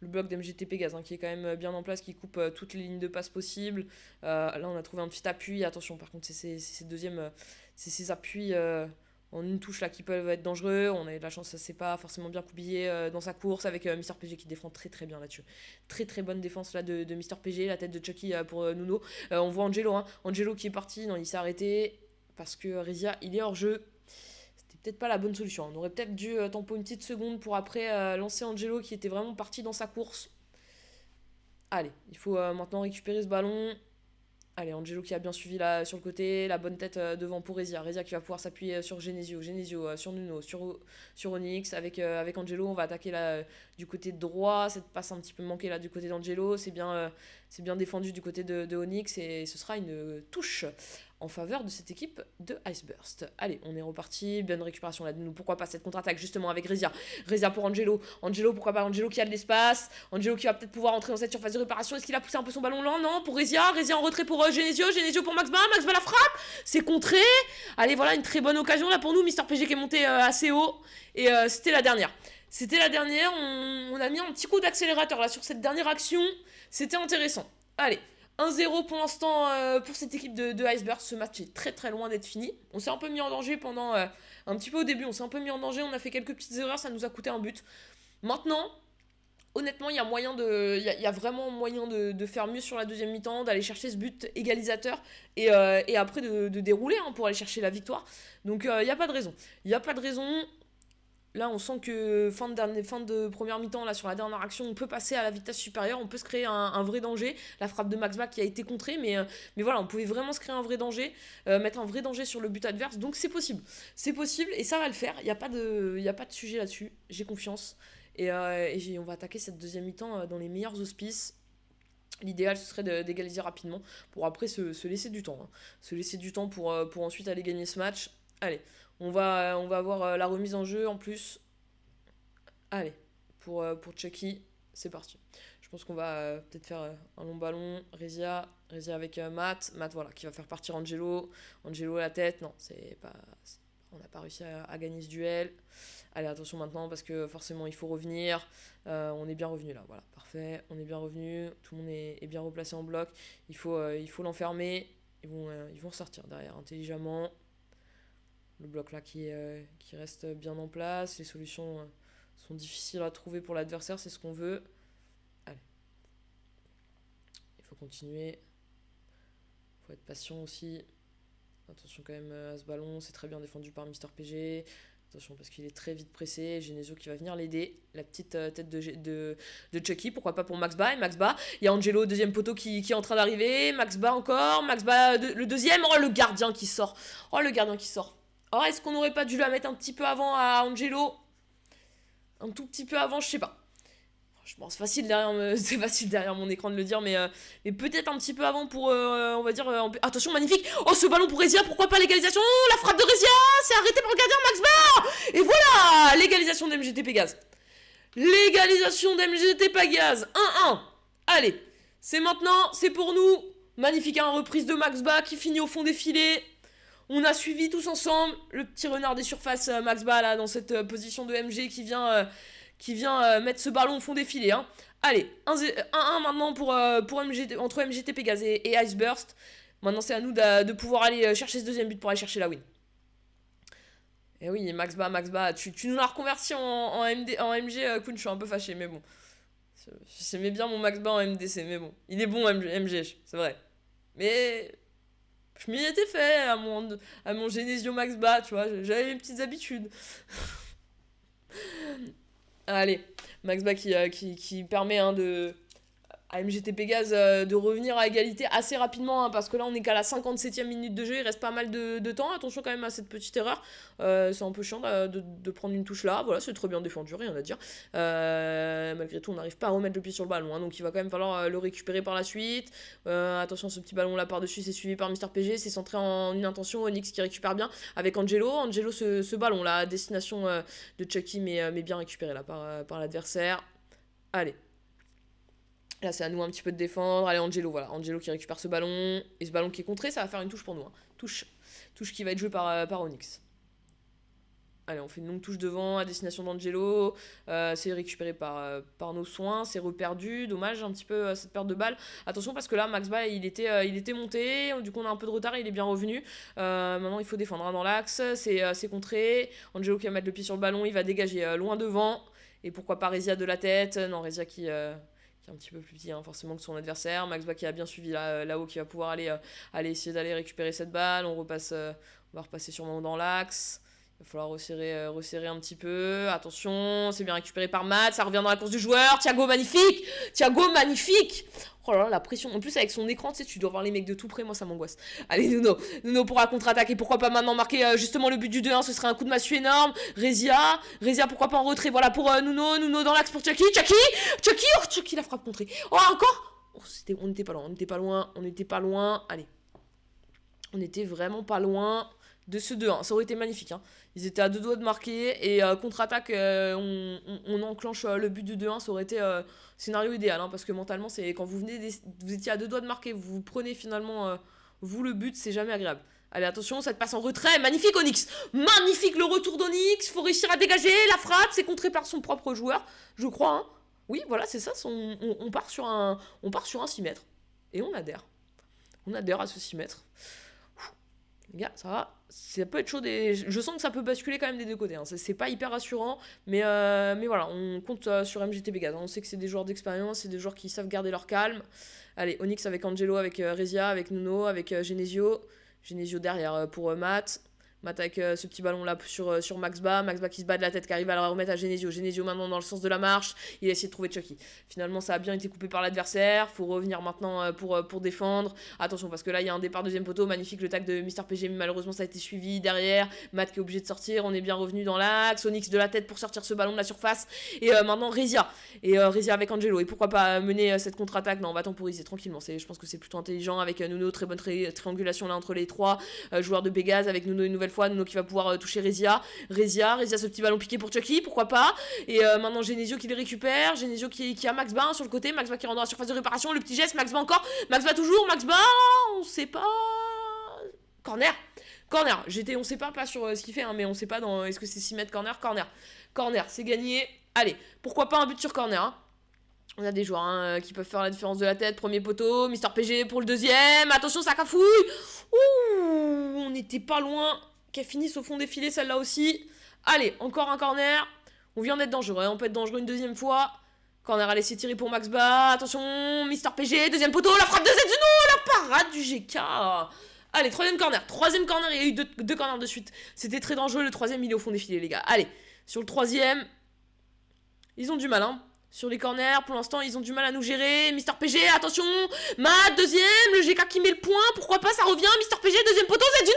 d'MGT Pégase qui est quand même bien en place, qui coupe toutes les lignes de passe possibles. Là, on a trouvé un petit appui. Attention, par contre, c'est ces appuis en une touche là qui peuvent être dangereux. On a eu de la chance, ça s'est pas forcément bien coupillé dans sa course avec Mister PG qui défend très très bien là-dessus. Très très bonne défense là de Mister PG, la tête de Chucky pour Nuno. On voit Angelo qui est parti, non, il s'est arrêté parce que Rezia il est hors jeu. C'était peut-être pas la bonne solution. On aurait peut-être dû tempo une petite seconde pour après lancer Angelo qui était vraiment parti dans sa course. Allez, il faut maintenant récupérer ce ballon. Allez, Angelo qui a bien suivi là sur le côté, la bonne tête devant pour Rezia. Rezia qui va pouvoir s'appuyer sur Genesio sur Nuno, sur Onyx. Avec Angelo, on va attaquer là du côté droit. Cette passe un petit peu manquée là du côté d'Angelo. C'est bien défendu du côté de Onyx et ce sera une touche en faveur de cette équipe de Iceburst. Allez, on est reparti. Bonne récupération là de nous. Pourquoi pas cette contre-attaque justement avec Rezia. Rezia pour Angelo. Angelo, pourquoi pas Angelo qui a de l'espace. Angelo qui va peut-être pouvoir entrer dans cette surface de réparation. Est-ce qu'il a poussé un peu son ballon là? Non, pour Rezia. Rezia en retrait pour Genesio pour Max Ba. Max Ba la frappe. C'est contré. Allez, voilà une très bonne occasion là pour nous. Mister PG qui est monté assez haut. Et c'était la dernière. On a mis un petit coup d'accélérateur là sur cette dernière action. C'était intéressant. Allez. 1-0 pour l'instant pour cette équipe de Iceburst. Ce match est très très loin d'être fini. On s'est un peu mis en danger pendant un petit peu au début. On s'est un peu mis en danger. On a fait quelques petites erreurs. Ça nous a coûté un but. Maintenant, honnêtement, il y a vraiment moyen de faire mieux sur la deuxième mi-temps, d'aller chercher ce but égalisateur et après de dérouler pour aller chercher la victoire. Donc il n'y a pas de raison. Il n'y a pas de raison. Là, on sent que fin de première mi-temps, là, sur la dernière action, on peut passer à la vitesse supérieure, on peut se créer un vrai danger. La frappe de Max Ba qui a été contrée, mais voilà, on pouvait vraiment se créer un vrai danger, mettre un vrai danger sur le but adverse. Donc c'est possible. C'est possible et ça va le faire. Il n'y a pas de sujet là-dessus. J'ai confiance. Et on va attaquer cette deuxième mi-temps dans les meilleurs auspices. L'idéal, ce serait d'égaliser rapidement pour après se laisser du temps. Se laisser du temps pour ensuite aller gagner ce match. Allez. On va avoir la remise en jeu en plus. Allez, pour Chucky, c'est parti. Je pense qu'on va peut-être faire un long ballon. Rezia avec Matt. Matt, voilà, qui va faire partir Angelo. Angelo, la tête. Non, on n'a pas réussi à gagner ce duel. Allez, attention maintenant, parce que forcément, il faut revenir. On est bien revenu là, voilà, parfait. On est bien revenu. Tout le monde est bien replacé en bloc. Il faut l'enfermer. Ils vont sortir derrière intelligemment. Le bloc là qui reste bien en place. Les solutions sont difficiles à trouver pour l'adversaire, c'est ce qu'on veut. Allez. Il faut continuer. Il faut être patient aussi. Attention quand même à ce ballon, c'est très bien défendu par Mister PG. Attention parce qu'il est très vite pressé. Genesio qui va venir l'aider. La petite tête de Chucky, pourquoi pas pour Max Ba. Et Max Ba, il y a Angelo, deuxième poteau qui est en train d'arriver. Max Ba encore. Max Ba, le deuxième. Oh, le gardien qui sort. Oh, est-ce qu'on n'aurait pas dû la mettre un petit peu avant à Angelo? Un tout petit peu avant, je sais pas. Franchement, c'est facile derrière mon écran de le dire, mais peut-être un petit peu avant pour, on va dire... Attention, magnifique. Oh, ce ballon pour Rezia, pourquoi pas l'égalisation? La frappe de Rezia, c'est arrêté par le gardien Max Ba. Et voilà, l'égalisation d'MGT Pégase. L'égalisation d'MGT Pégase. 1-1. Allez, c'est maintenant, c'est pour nous. Magnifique, hein, reprise de Max Ba qui finit au fond des filets. On a suivi tous ensemble le petit renard des surfaces Max Ba là dans cette position de MG qui vient mettre ce ballon au fond des filets. Hein. Allez, 1-1 maintenant pour entre MGT Pégase et Ice Burst. Maintenant c'est à nous de pouvoir aller chercher ce deuxième but pour aller chercher la win. Et oui, Max Ba, tu nous l'as reconverti en MG, Kun, je suis un peu fâché, mais bon. J'aimais bien mon Max Ba en MDC, mais bon. Il est bon MG, c'est vrai. Mais... je m'y étais fait à mon Genesio Max Ba, tu vois, j'avais mes petites habitudes. Allez, Max Ba qui permet à MGT Pégase de revenir à égalité assez rapidement, hein, parce que là on est qu'à la 57e minute de jeu, il reste pas mal de temps. Attention quand même à cette petite erreur, c'est un peu chiant de prendre une touche là. Voilà, c'est très bien défendu, rien à dire. Malgré tout on n'arrive pas à remettre le pied sur le ballon, hein, donc il va quand même falloir le récupérer par la suite. Attention, ce petit ballon là par dessus, c'est suivi par Mister PG, c'est centré en une intention. Onyx qui récupère bien avec Angelo ce ballon là à destination de Chucky, mais bien récupéré là par l'adversaire. Allez, là, c'est à nous un petit peu de défendre. Allez, Angelo, voilà. Angelo qui récupère ce ballon. Et ce ballon qui est contré, ça va faire une touche pour nous. Hein. Touche qui va être jouée par Onyx. Allez, on fait une longue touche devant à destination d'Angelo. C'est récupéré par nos soins. C'est reperdu. Dommage un petit peu cette perte de balle. Attention parce que là, Max Ba, il était monté. Du coup, on a un peu de retard. Il est bien revenu. Maintenant, il faut défendre hein, dans l'axe. C'est contré. Angelo qui va mettre le pied sur le ballon. Il va dégager loin devant. Et pourquoi pas Rezia de la tête. Non, Rezia qui est un petit peu plus petit hein, forcément que son adversaire. Max Ba qui a bien suivi là-haut, qui va pouvoir aller essayer d'aller récupérer cette balle. On va repasser sûrement dans l'axe. Il va falloir resserrer un petit peu. Attention, c'est bien récupéré par Matt. Ça revient dans la course du joueur. Thiago, magnifique. Oh là là, la pression. En plus, avec son écran, tu dois voir les mecs de tout près. Moi, ça m'angoisse. Allez, Nuno pour la contre-attaque. Et pourquoi pas maintenant marquer justement le but du 2-1. Ce serait un coup de massue énorme. Rezia, pourquoi pas en retrait. Voilà pour Nuno dans l'axe pour Chucky. Chucky, la frappe contrée. Oh, encore. On n'était pas loin. Allez. On était vraiment pas loin de ce 2-1. Ça aurait été magnifique. Hein. Ils étaient à deux doigts de marquer. Et contre-attaque, on enclenche le but du 2-1. Ça aurait été scénario idéal. Hein, parce que mentalement, c'est quand vous étiez à deux doigts de marquer, vous prenez finalement vous le but, c'est jamais agréable. Allez, attention, ça te passe en retrait. Magnifique, Onyx. Magnifique, le retour d'Onyx. Faut réussir à dégager. La frappe, c'est contré par son propre joueur, je crois. Hein. Oui, voilà, c'est ça. On part sur un 6 mètres. Et on adhère. À ce 6 mètres. Les gars, ça peut être chaud. Je sens que ça peut basculer quand même des deux côtés. Hein. C'est pas hyper rassurant, mais voilà, on compte sur MGT Pégase. On sait que c'est des joueurs d'expérience, c'est des joueurs qui savent garder leur calme. Allez, Onyx avec Angelo, avec Rezia, avec Nuno, avec Genesio. Genesio derrière pour Matt. Matt avec ce petit ballon là sur Max Ba qui se bat de la tête, qui arrive à la remettre à Genesio maintenant dans le sens de la marche, il a essayé de trouver Chucky. Finalement ça a bien été coupé par l'adversaire, faut revenir maintenant pour défendre. Attention parce que là il y a un départ deuxième poteau, magnifique le tac de Mister PG, mais malheureusement ça a été suivi derrière. Matt qui est obligé de sortir, on est bien revenu dans l'axe. Onyx de la tête pour sortir ce ballon de la surface. Et maintenant Rezia avec Angelo. Et pourquoi pas mener cette contre-attaque? Non, on va temporiser tranquillement, je pense que c'est plutôt intelligent avec Nuno, très bonne triangulation là entre les trois joueurs de Pégase, avec Nuno une nouvelle fois fois. Nuno qui va pouvoir toucher Rezia. Rezia, ce petit ballon piqué pour Chucky, pourquoi pas. Et maintenant Genesio qui le récupère. Genesio qui a Maxba sur le côté. Maxba qui rentre dans la surface de réparation. Le petit geste, Maxba encore. Maxba toujours, Maxba, on sait pas. Corner. On sait pas sur ce qu'il fait, hein, mais on sait pas dans. Est-ce que c'est 6 mètres corner, c'est gagné. Allez, pourquoi pas un but sur corner, hein. On a des joueurs qui peuvent faire la différence de la tête. Premier poteau, Mister PG pour le deuxième. Attention, ça cafouille. Ouh, on n'était pas loin. Qu'elle finisse au fond des filets, celle-là aussi. Allez, encore un corner. On vient d'être dangereux, hein. On peut être dangereux une deuxième fois. Corner à laisser tirer pour Maxba. Attention, Mister PG, deuxième poteau. La frappe de Zetsuno, la parade du GK. Allez, troisième corner, il y a eu deux corners de suite. C'était très dangereux, le troisième il est au fond des filets les gars. Allez, sur le troisième, ils ont du mal hein. Sur les corners, pour l'instant, ils ont du mal à nous gérer. Mister PG, attention. Matt, deuxième. Le GK qui met le point. Pourquoi pas, ça revient. Mister PG, deuxième poteau. C'est du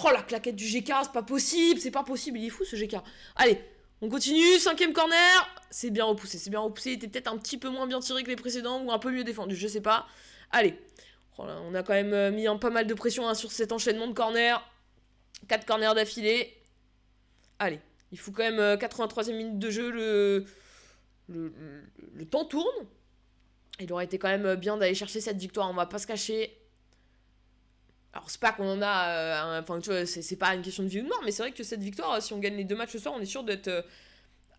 Oh, la claquette du GK, c'est pas possible. Il est fou, ce GK. Allez, on continue. Cinquième corner. C'est bien repoussé. Il était peut-être un petit peu moins bien tiré que les précédents ou un peu mieux défendu. Je sais pas. Allez. Oh là, on a quand même mis pas mal de pression hein, sur cet enchaînement de corners. 4 corners d'affilée. Allez. Il faut quand même 83e minute de jeu. Le temps tourne. Il aurait été quand même bien d'aller chercher cette victoire, on va pas se cacher. Alors c'est pas qu'on en a enfin tu vois, c'est pas une question de vie ou de mort, mais c'est vrai que cette victoire, si on gagne les 2 matchs ce soir, on est sûr d'être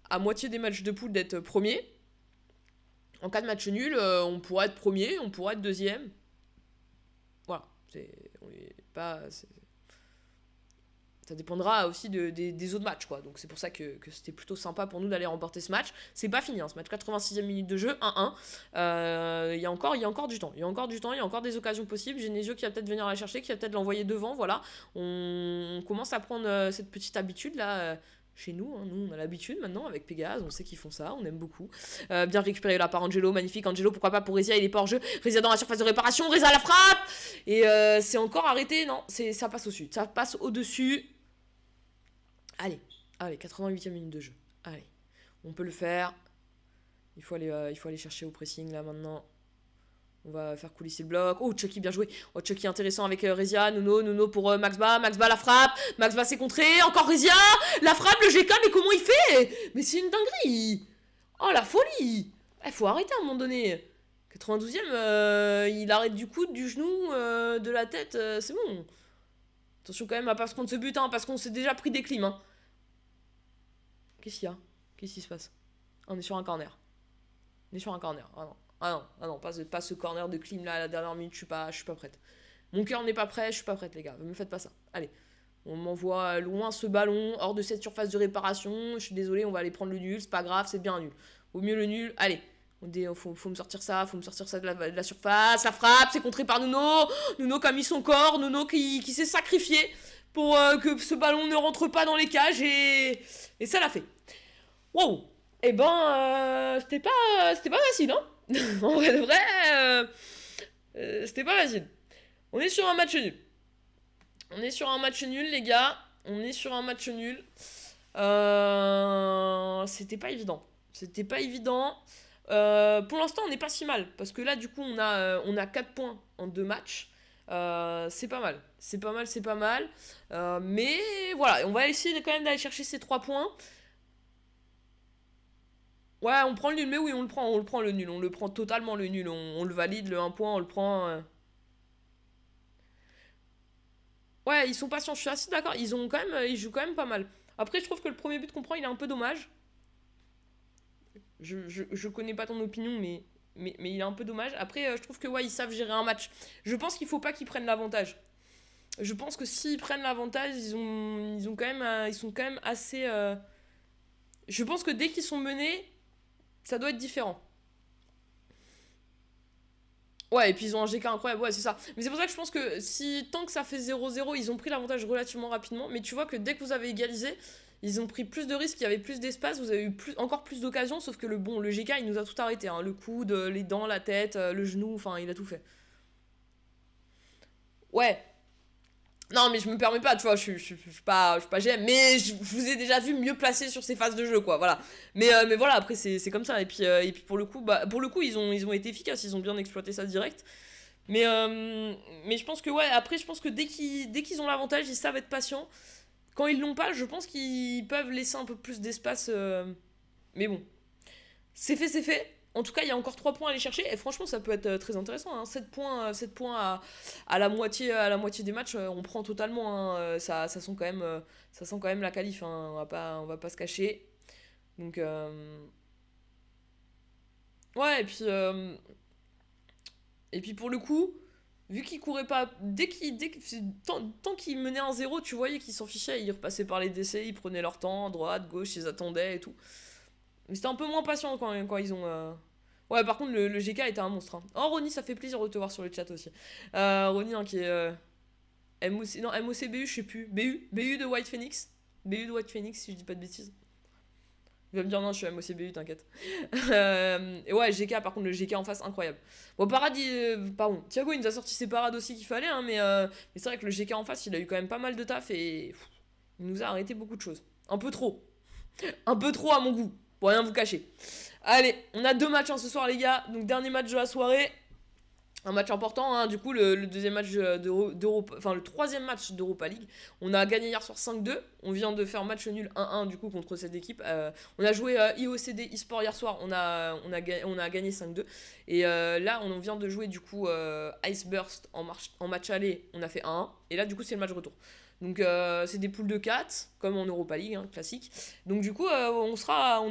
à moitié des matchs de poule, d'être premier. En cas de match nul, on pourra être premier, on pourra être deuxième. Voilà, on est pas ça dépendra aussi des autres matchs, quoi. Donc c'est pour ça que c'était plutôt sympa pour nous d'aller remporter ce match. C'est pas fini, hein, ce match. 86e minute de jeu, 1-1. Il y a encore du temps. Il y a encore des occasions possibles. Genesio qui va peut-être venir la chercher, qui va peut-être l'envoyer devant, voilà. On commence à prendre cette petite habitude, là, chez nous. Hein. Nous, on a l'habitude maintenant avec Pégase, on sait qu'ils font ça, on aime beaucoup. Bien récupéré là par Angelo, magnifique. Angelo, pourquoi pas pour Rezia, il est pas hors jeu. Rezia dans la surface de réparation, Rezia à la frappe. Et c'est encore arrêté, non, ça passe au-dessus. Ça passe au-dessus. Allez, 88e minute de jeu. Allez, on peut le faire. Il faut aller chercher au pressing là maintenant. On va faire coulisser le bloc. Oh, Chucky, bien joué. Oh, Chucky intéressant avec Rezia. Nuno pour Maxba. Maxba la frappe. Maxba s'est contré. Encore Rezia. La frappe, le GK, mais comment il fait? Mais c'est une dinguerie. Oh, la folie. Il faut arrêter à un moment donné. 92e, il arrête du coude, du genou, de la tête. C'est bon. Attention quand même à pas se prendre ce but, hein, parce qu'on s'est déjà pris des clims. Hein. Qu'est-ce qu'il y a? Qu'est-ce qui se passe? On est sur un corner. Ah non, pas ce corner de clim là à la dernière minute, je suis pas prête. Mon cœur n'est pas prêt, je suis pas prête les gars, me faites pas ça. Allez, on m'envoie loin ce ballon, hors de cette surface de réparation, je suis désolé, on va aller prendre le nul, c'est pas grave, c'est bien un nul. Au mieux le nul, allez. Faut me sortir ça de la surface, la frappe, c'est contré par Nuno qui a mis son corps, Nuno qui s'est sacrifié pour que ce ballon ne rentre pas dans les cages et ça l'a fait. Wow. Eh ben, c'était pas facile, hein. En vrai de vrai, c'était pas facile. On est sur un match nul. Les gars. C'était pas évident. Pour l'instant, on n'est pas si mal. Parce que là, du coup, on a 4 points en 2 matchs. C'est pas mal. Mais voilà, on va essayer quand même d'aller chercher ces 3 points. Ouais, on prend le nul. Mais oui, on le prend le nul. On le prend totalement le nul. On le valide, le 1 point, on le prend. Ouais, ils sont patients. Je suis assez d'accord. Ils jouent quand même pas mal. Après, je trouve que le premier but qu'on prend, il est un peu dommage. Je connais pas ton opinion, mais il est un peu dommage. Après, je trouve que ouais, ils savent gérer un match. Je pense qu'il faut pas qu'ils prennent l'avantage. Je pense que s'ils prennent l'avantage, ils sont quand même assez. Je pense que dès qu'ils sont menés, ça doit être différent. Ouais, et puis ils ont un GK incroyable, ouais, c'est ça. Mais c'est pour ça que je pense que tant que ça fait 0-0, ils ont pris l'avantage relativement rapidement. Mais tu vois que dès que vous avez égalisé, ils ont pris plus de risques, il y avait plus d'espace, vous avez eu encore plus d'occasions, sauf que le GK, il nous a tout arrêté. Hein. Le coude, les dents, la tête, le genou, enfin, il a tout fait. Ouais. Non, mais je me permets pas, tu vois, je suis pas GM, mais je vous ai déjà vu mieux placé sur ces phases de jeu, quoi, voilà. Mais voilà, après, c'est comme ça. Et puis pour le coup, ils ont été efficaces, ils ont bien exploité ça direct. Mais je pense que, ouais, après, je pense que dès qu'ils ont l'avantage, ils savent être patients. Quand ils l'ont pas, je pense qu'ils peuvent laisser un peu plus d'espace. Mais bon, c'est fait, c'est fait. En tout cas, il y a encore 3 points à aller chercher. Et franchement, ça peut être très intéressant, hein. 7 points à la moitié des matchs, on prend totalement, hein. Ça sent quand même la qualif, hein. On va pas se cacher. Donc, ouais, et puis pour le coup, vu qu'il courait pas. Tant qu'il menait 1-0, tu voyais qu'ils s'en fichaient. Ils repassaient par les décès, ils prenaient leur temps, droite, gauche, ils attendaient et tout. Mais c'était un peu moins patient quand ils ont. Ouais, par contre, le GK était un monstre, hein. Oh, Ronnie, ça fait plaisir de te voir sur le chat aussi. Ronnie, hein, qui est. MOC, non, MOCBU, je sais plus. BU de White Phoenix. BU de White Phoenix, si je dis pas de bêtises. Il va me dire non, je suis MOCBU, t'inquiète. Et ouais, GK, par contre, le GK en face, incroyable. Bon, Paradis. Pardon, Thiago, il nous a sorti ses parades aussi qu'il fallait, hein, mais c'est vrai que le GK en face, il a eu quand même pas mal de taf et. Il nous a arrêté beaucoup de choses. Un peu trop. Un peu trop à mon goût. Pour rien vous cacher. Allez, on a 2 matchs, hein, ce soir, les gars. Donc, dernier match de la soirée. Un match important, hein. Du coup, le deuxième match d'Europa, enfin le troisième match d'Europa League. On a gagné hier soir 5-2. On vient de faire match nul 1-1 du coup contre cette équipe. On a joué IOCD eSport hier soir. On a gagné 5-2. Et là, on vient de jouer du coup Ice Burst en match aller. On a fait 1-1. Et là, du coup, c'est le match retour. Donc c'est des poules de 4, comme en Europa League, hein, classique. Donc du coup, on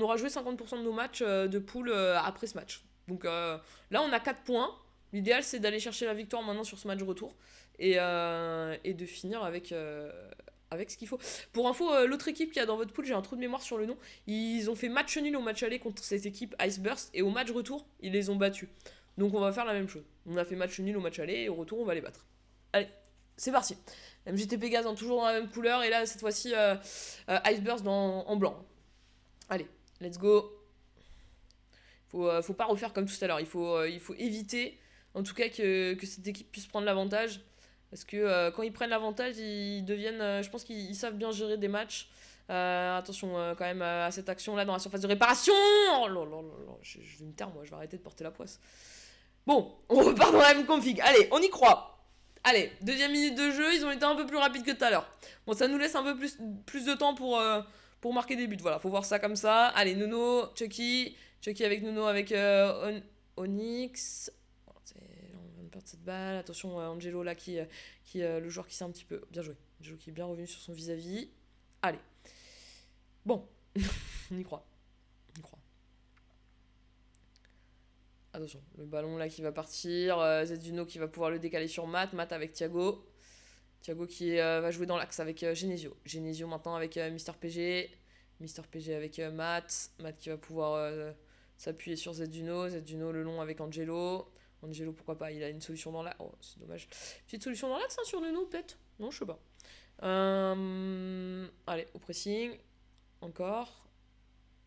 aura joué 50% de nos matchs de poule après ce match. Donc là, on a 4 points. L'idéal, c'est d'aller chercher la victoire maintenant sur ce match retour et de finir avec ce qu'il faut. Pour info, l'autre équipe qui a dans votre pool, j'ai un trou de mémoire sur le nom, ils ont fait match nul au match aller contre cette équipe Ice Burst et au match retour, ils les ont battus. Donc on va faire la même chose. On a fait match nul au match aller et au retour, on va les battre. Allez, c'est parti. MGT Pégase, hein, toujours dans la même couleur et là, cette fois-ci, Ice Burst en blanc. Allez, let's go. Faut pas refaire comme tout à l'heure. Il faut éviter, en tout cas, que cette équipe puisse prendre l'avantage. Parce que quand ils prennent l'avantage, ils deviennent. Je pense qu'ils savent bien gérer des matchs. Attention quand même à cette action-là dans la surface de réparation. Oh là là là là, je vais me taire, moi, je vais arrêter de porter la poisse. Bon, on repart dans la même config. Allez, on y croit. Allez, deuxième minute de jeu, ils ont été un peu plus rapides que tout à l'heure. Bon, ça nous laisse un peu plus de temps pour marquer des buts. Voilà, faut voir ça comme ça. Allez, Nuno, Chucky. Chucky avec Nuno, avec Onyx. On vient de perdre cette balle. Attention, Angelo là, le joueur qui s'est un petit peu. Bien joué. Angelo qui est bien revenu sur son vis-à-vis. Allez. Bon, on y croit. On y croit. Attention, le ballon là qui va partir. Zeduno qui va pouvoir le décaler sur Matt. Matt avec Thiago. Thiago qui va jouer dans l'axe avec Genesio. Genesio maintenant avec Mister PG. Mister PG avec Matt. Matt qui va pouvoir s'appuyer sur Zeduno. Zeduno le long avec Angelo. Angelo, pourquoi pas, il a une solution dans l'axe. Oh, c'est dommage. Petite solution dans l'axe, hein, sur Nuno, peut-être. Non, je sais pas. Allez, au pressing. Encore.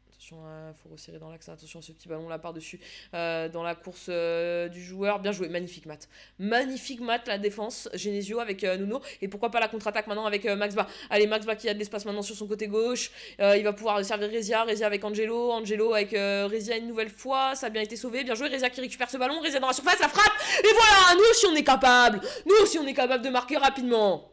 Attention, faut resserrer dans l'axe. Attention à ce petit ballon là par-dessus. Dans la course du joueur. Bien joué, magnifique Matt. Magnifique Matt, la défense. Genesio avec Nuno. Et pourquoi pas la contre-attaque maintenant avec Maxba. Allez, Maxba qui a de l'espace maintenant sur son côté gauche. Il va pouvoir servir Rezia. Rezia avec Angelo. Angelo avec Rezia une nouvelle fois. Ça a bien été sauvé. Bien joué, Rezia qui récupère ce ballon. Rezia dans la surface, la frappe. Et voilà, nous aussi on est capable. Nous aussi on est capable de marquer rapidement.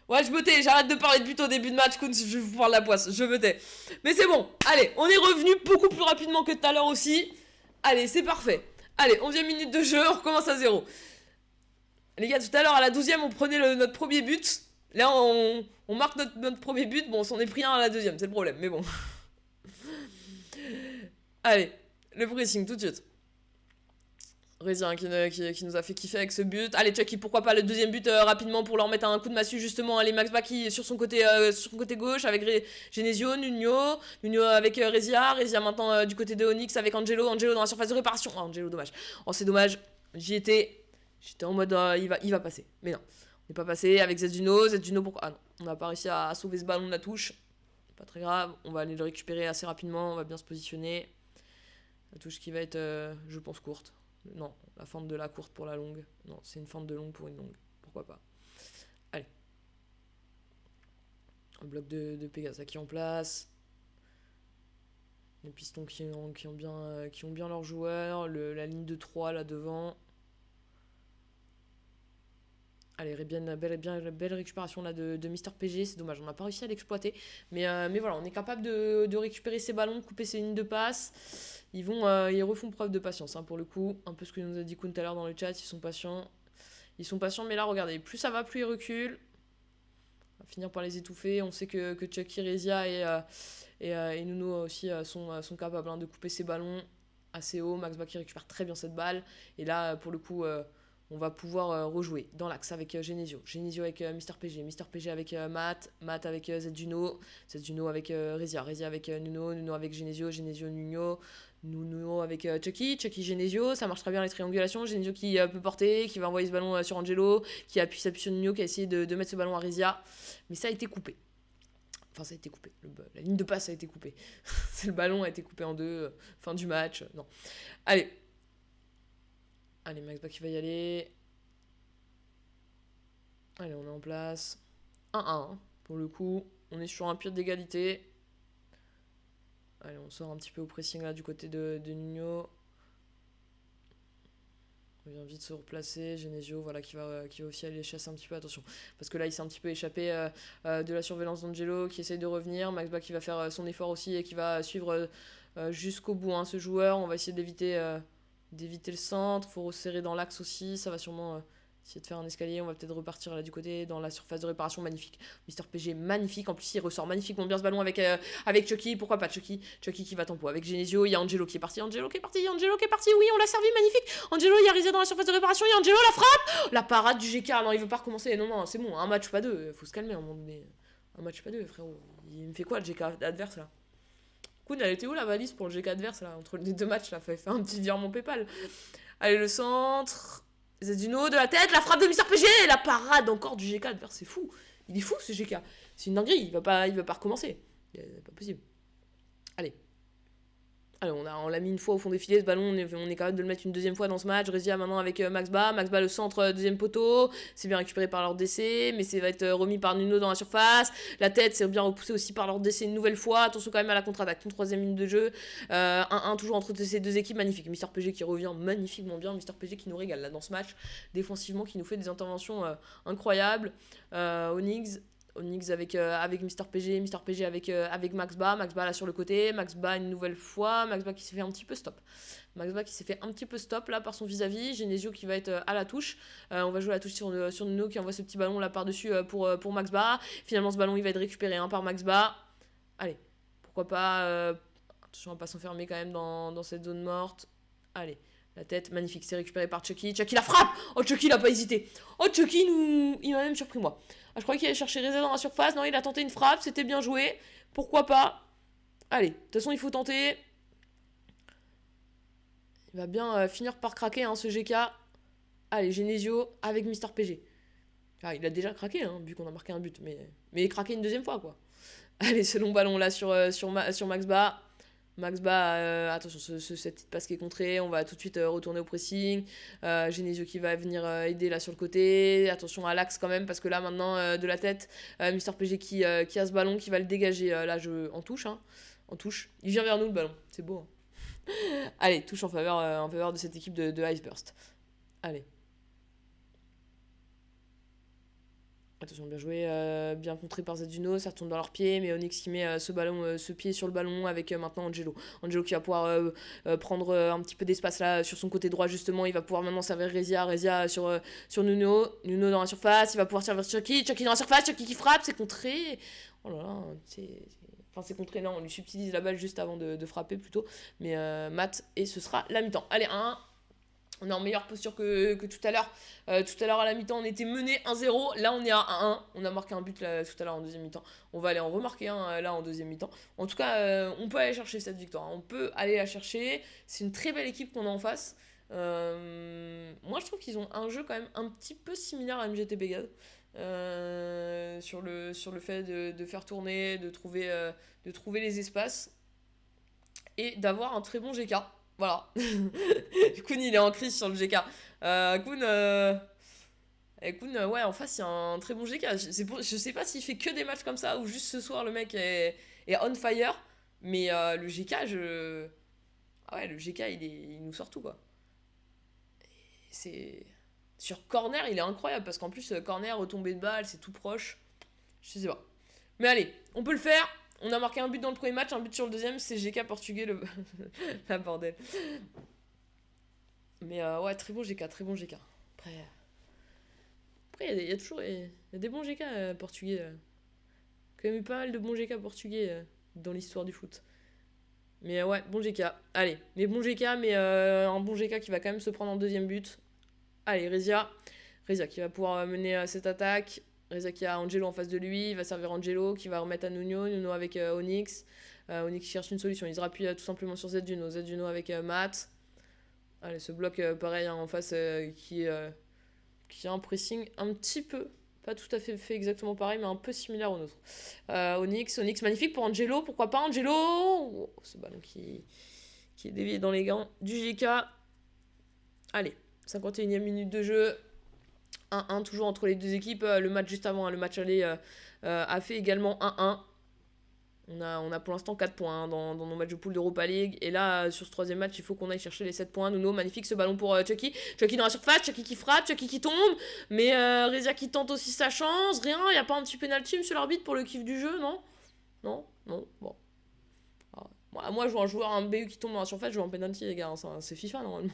Ouais, je me tais, j'arrête de parler de but au début de match, Koun, je vais vous prendre la poisse, je me tais. Mais c'est bon, allez, on est revenu beaucoup plus rapidement que tout à l'heure aussi. Allez, c'est parfait. Allez, 11e minute de jeu, on recommence à 0. Les gars, tout à l'heure, à la 12e, on prenait notre premier but. Là, on marque notre premier but. Bon, on s'en est pris un à la 2e, c'est le problème, mais bon. Allez, le pressing tout de suite. Rezien qui nous a fait kiffer avec ce but. Allez, Chucky, pourquoi pas le deuxième but rapidement pour leur mettre un coup de massue justement. Allez, Max Baki sur son côté gauche avec Genesio, Nuno avec Rezia. Rezia maintenant du côté de Onyx avec Angelo dans la surface de réparation. Oh, Angelo, dommage. Oh, c'est dommage. J'étais en mode il va passer. Mais non, on n'est pas passé avec Zeduno, pourquoi. Ah non, on n'a pas réussi à sauver ce ballon de la touche. Pas très grave, on va aller le récupérer assez rapidement. On va bien se positionner. La touche qui va être, je pense, courte. Non, la fente de la courte pour la longue. Non, c'est une fente de longue pour une longue. Pourquoi pas. Allez. Un bloc de Pégase qui est en place. Les pistons qui ont bien leurs joueurs. La ligne de 3 là devant. Allez, belle récupération là de Mister PG. C'est dommage, on n'a pas réussi à l'exploiter. Mais voilà, on est capable de récupérer ces ballons, couper ces lignes de passe. Ils refont preuve de patience, hein, pour le coup. Un peu ce que nous a dit Koun tout à l'heure dans le chat, ils sont patients. Ils sont patients, mais là, regardez, plus ça va, plus ils reculent. On va finir par les étouffer. On sait que Chucky, Rezia et Nuno aussi sont capables, hein, de couper ces ballons assez haut. Max Ba qui récupère très bien cette balle. Et là, pour le coup, on va pouvoir rejouer dans l'axe avec Genesio. Genesio avec Mister PG. Mister PG avec Matt. Matt avec Zedjuno. Zedjuno avec Rezia. Rezia avec Nuno. Nuno avec Genesio. Genesio, Nuno. Nuno avec Chucky. Chucky, Genesio. Ça marche très bien les triangulations. Genesio qui peut porter, qui va envoyer ce ballon sur Angelo, qui s'appuie sur Nuno, qui a essayé de mettre ce ballon à Rezia. Mais ça a été coupé. Enfin, ça a été coupé. La ligne de passe a été coupée. Le ballon a été coupé en deux. Fin du match. Non. Allez. Allez, Max Ba qui va y aller. Allez, on est en place. 1-1, hein, pour le coup. On est sur un pire d'égalité. Allez, on sort un petit peu au pressing là du côté de Nuno. On vient vite se replacer. Genesio, voilà, qui va aussi aller chasser un petit peu. Attention, parce que là, il s'est un petit peu échappé de la surveillance d'Angelo, qui essaye de revenir. Max Ba qui va faire son effort aussi et qui va suivre jusqu'au bout, hein, ce joueur. On va essayer d'éviter le centre. Faut resserrer dans l'axe aussi. Ça va sûrement essayer de faire un escalier. On va peut-être repartir là du côté dans la surface de réparation. Magnifique. Mister PG, magnifique. En plus, il ressort magnifiquement bien ce ballon avec Chucky. Pourquoi pas Chucky qui va tempo. Avec Genesio, il y a Angelo qui est parti. Angelo qui est parti. Oui, on l'a servi. Magnifique. Angelo, il a risé dans la surface de réparation. Il y a Angelo, la frappe. La parade du GK. Non, il veut pas recommencer. Non, c'est bon. Un match, pas deux. Faut se calmer à un moment donné. Un match, pas deux, frérot. Il me fait quoi le GK adverse là? Koun, elle était où la valise pour le GK adverse là? Entre les deux matchs là, fallait faire un petit virement PayPal. Allez, le centre. Zedjuno de la tête, la frappe de Mister PG, la parade encore du GK adverse, c'est fou. Il est fou ce GK. C'est une dinguerie, il va pas recommencer. C'est pas possible. Allez. Allez, on l'a mis une fois au fond des filets, ce ballon, on est capable de le mettre une deuxième fois dans ce match. Rezia maintenant avec Max Ba. Max Ba, le centre, deuxième poteau. C'est bien récupéré par leur DC, mais ça va être remis par Nuno dans la surface. La tête, c'est bien repoussé aussi par leur DC une nouvelle fois. Attention quand même à la contre-attaque. Une troisième minute de jeu. 1-1 toujours entre ces deux équipes. Magnifique. Mister PG qui revient magnifiquement bien. Mister PG qui nous régale là dans ce match. Défensivement, qui nous fait des interventions incroyables. Onyx avec Mister PG avec Max Ba là sur le côté, Max Ba une nouvelle fois, Max Ba qui s'est fait un petit peu stop. Max Ba qui s'est fait un petit peu stop là par son vis-à-vis, Genesio qui va être à la touche, on va jouer à la touche sur Nuno qui envoie ce petit ballon là par-dessus pour Max Ba, finalement ce ballon il va être récupéré par Max Ba, allez, pourquoi pas, attention à pas s'enfermer quand même dans cette zone morte, allez. La tête, magnifique, c'est récupéré par Chucky. Chucky la frappe. Oh, Chucky, il a pas hésité. Oh, Chucky, il m'a même surpris, moi. Je croyais qu'il allait chercher Reza dans la surface. Non, il a tenté une frappe, c'était bien joué. Pourquoi pas? Allez, de toute façon, il faut tenter. Il va bien finir par craquer, hein, ce GK. Allez, Genesio avec Mister PG. Ah, il a déjà craqué, hein, vu qu'on a marqué un but. Mais craqué une deuxième fois, quoi. Allez, ce long ballon là sur Max Ba. Max Ba, attention, cette petite passe qui est contrée, on va tout de suite retourner au pressing. Genesio qui va venir aider là sur le côté. Attention à l'axe quand même, parce que là maintenant, de la tête, Mister PG qui a ce ballon, qui va le dégager là en touche. Hein, en touche. Il vient vers nous le ballon, c'est beau. Hein. Allez, touche en faveur de cette équipe de Ice Burst. Allez. Attention, bien joué, bien contré par Zedjuno, ça retourne dans leurs pieds, mais Onyx qui met ce pied sur le ballon avec maintenant Angelo. Angelo qui va pouvoir prendre un petit peu d'espace là sur son côté droit justement, il va pouvoir maintenant servir Rezia sur Nuno dans la surface, il va pouvoir servir Chucky dans la surface, Chucky qui frappe, c'est contré. Oh là là, c'est contré, là, on lui subtilise la balle juste avant de frapper plutôt, mais Matt, et ce sera la mi-temps. Allez, 1-1. On est en meilleure posture que tout à l'heure. Tout à l'heure à la mi-temps, on était mené 1-0. Là, on est à 1-1. On a marqué un but là, tout à l'heure en deuxième mi-temps. On va aller en remarquer un là en deuxième mi-temps. En tout cas, on peut aller chercher cette victoire. On peut aller la chercher. C'est une très belle équipe qu'on a en face. Moi, je trouve qu'ils ont un jeu quand même un petit peu similaire à MGT Pégase. Sur le fait de faire tourner, de trouver les espaces et d'avoir un très bon GK. Voilà. Koun, il est en crise sur le GK. Koun, ouais, en face, il y a un très bon GK. Je sais pas s'il fait que des matchs comme ça ou juste ce soir, le mec est on fire. Mais le GK, Ah ouais, le GK, il nous sort tout, quoi. C'est... Sur corner, il est incroyable parce qu'en plus, corner, retombée de balle, c'est tout proche. Je sais pas. Mais allez, on peut le faire. On a marqué un but dans le premier match, un but sur le deuxième. C'est GK portugais, le. La bordel. Mais ouais, très bon GK, très bon GK. Après il y a toujours y a des bons GK portugais. Quand même eu pas mal de bons GK portugais dans l'histoire du foot. Mais ouais, bon GK. Allez, mais bon GK, mais un bon GK qui va quand même se prendre en deuxième but. Allez, Rezia. Rezia qui va pouvoir mener cette attaque. Rezia qui a Angelo en face de lui. Il va servir Angelo qui va remettre à Nuno. Nuno avec Onyx. Onyx cherche une solution. Il se rappuie tout simplement sur Zjuno. Zjuno avec Matt. Allez, ce bloc pareil hein, en face qui a un pressing un petit peu. Pas tout à fait exactement pareil, mais un peu similaire au nôtre. Onyx magnifique pour Angelo. Pourquoi pas Angelo oh, ce ballon qui est dévié dans les gants du GK. Allez, 51e minute de jeu. 1-1 toujours entre les deux équipes. Le match juste avant, hein, le match aller a fait également 1-1. On a pour l'instant 4 points hein, dans nos matchs de poule d'Europa League. Et là, sur ce troisième match, il faut qu'on aille chercher les 7 points. Nuno, magnifique ce ballon pour Chucky. Chucky dans la surface, Chucky qui frappe, Chucky qui tombe. Mais Rezia qui tente aussi sa chance. Rien, il n'y a pas un petit penalty, monsieur l'arbitre, pour le kiff du jeu, non? Non, bon. Moi, je vois un joueur, un BU qui tombe dans la surface, je vois un penalty, les gars. Hein, c'est FIFA, normalement.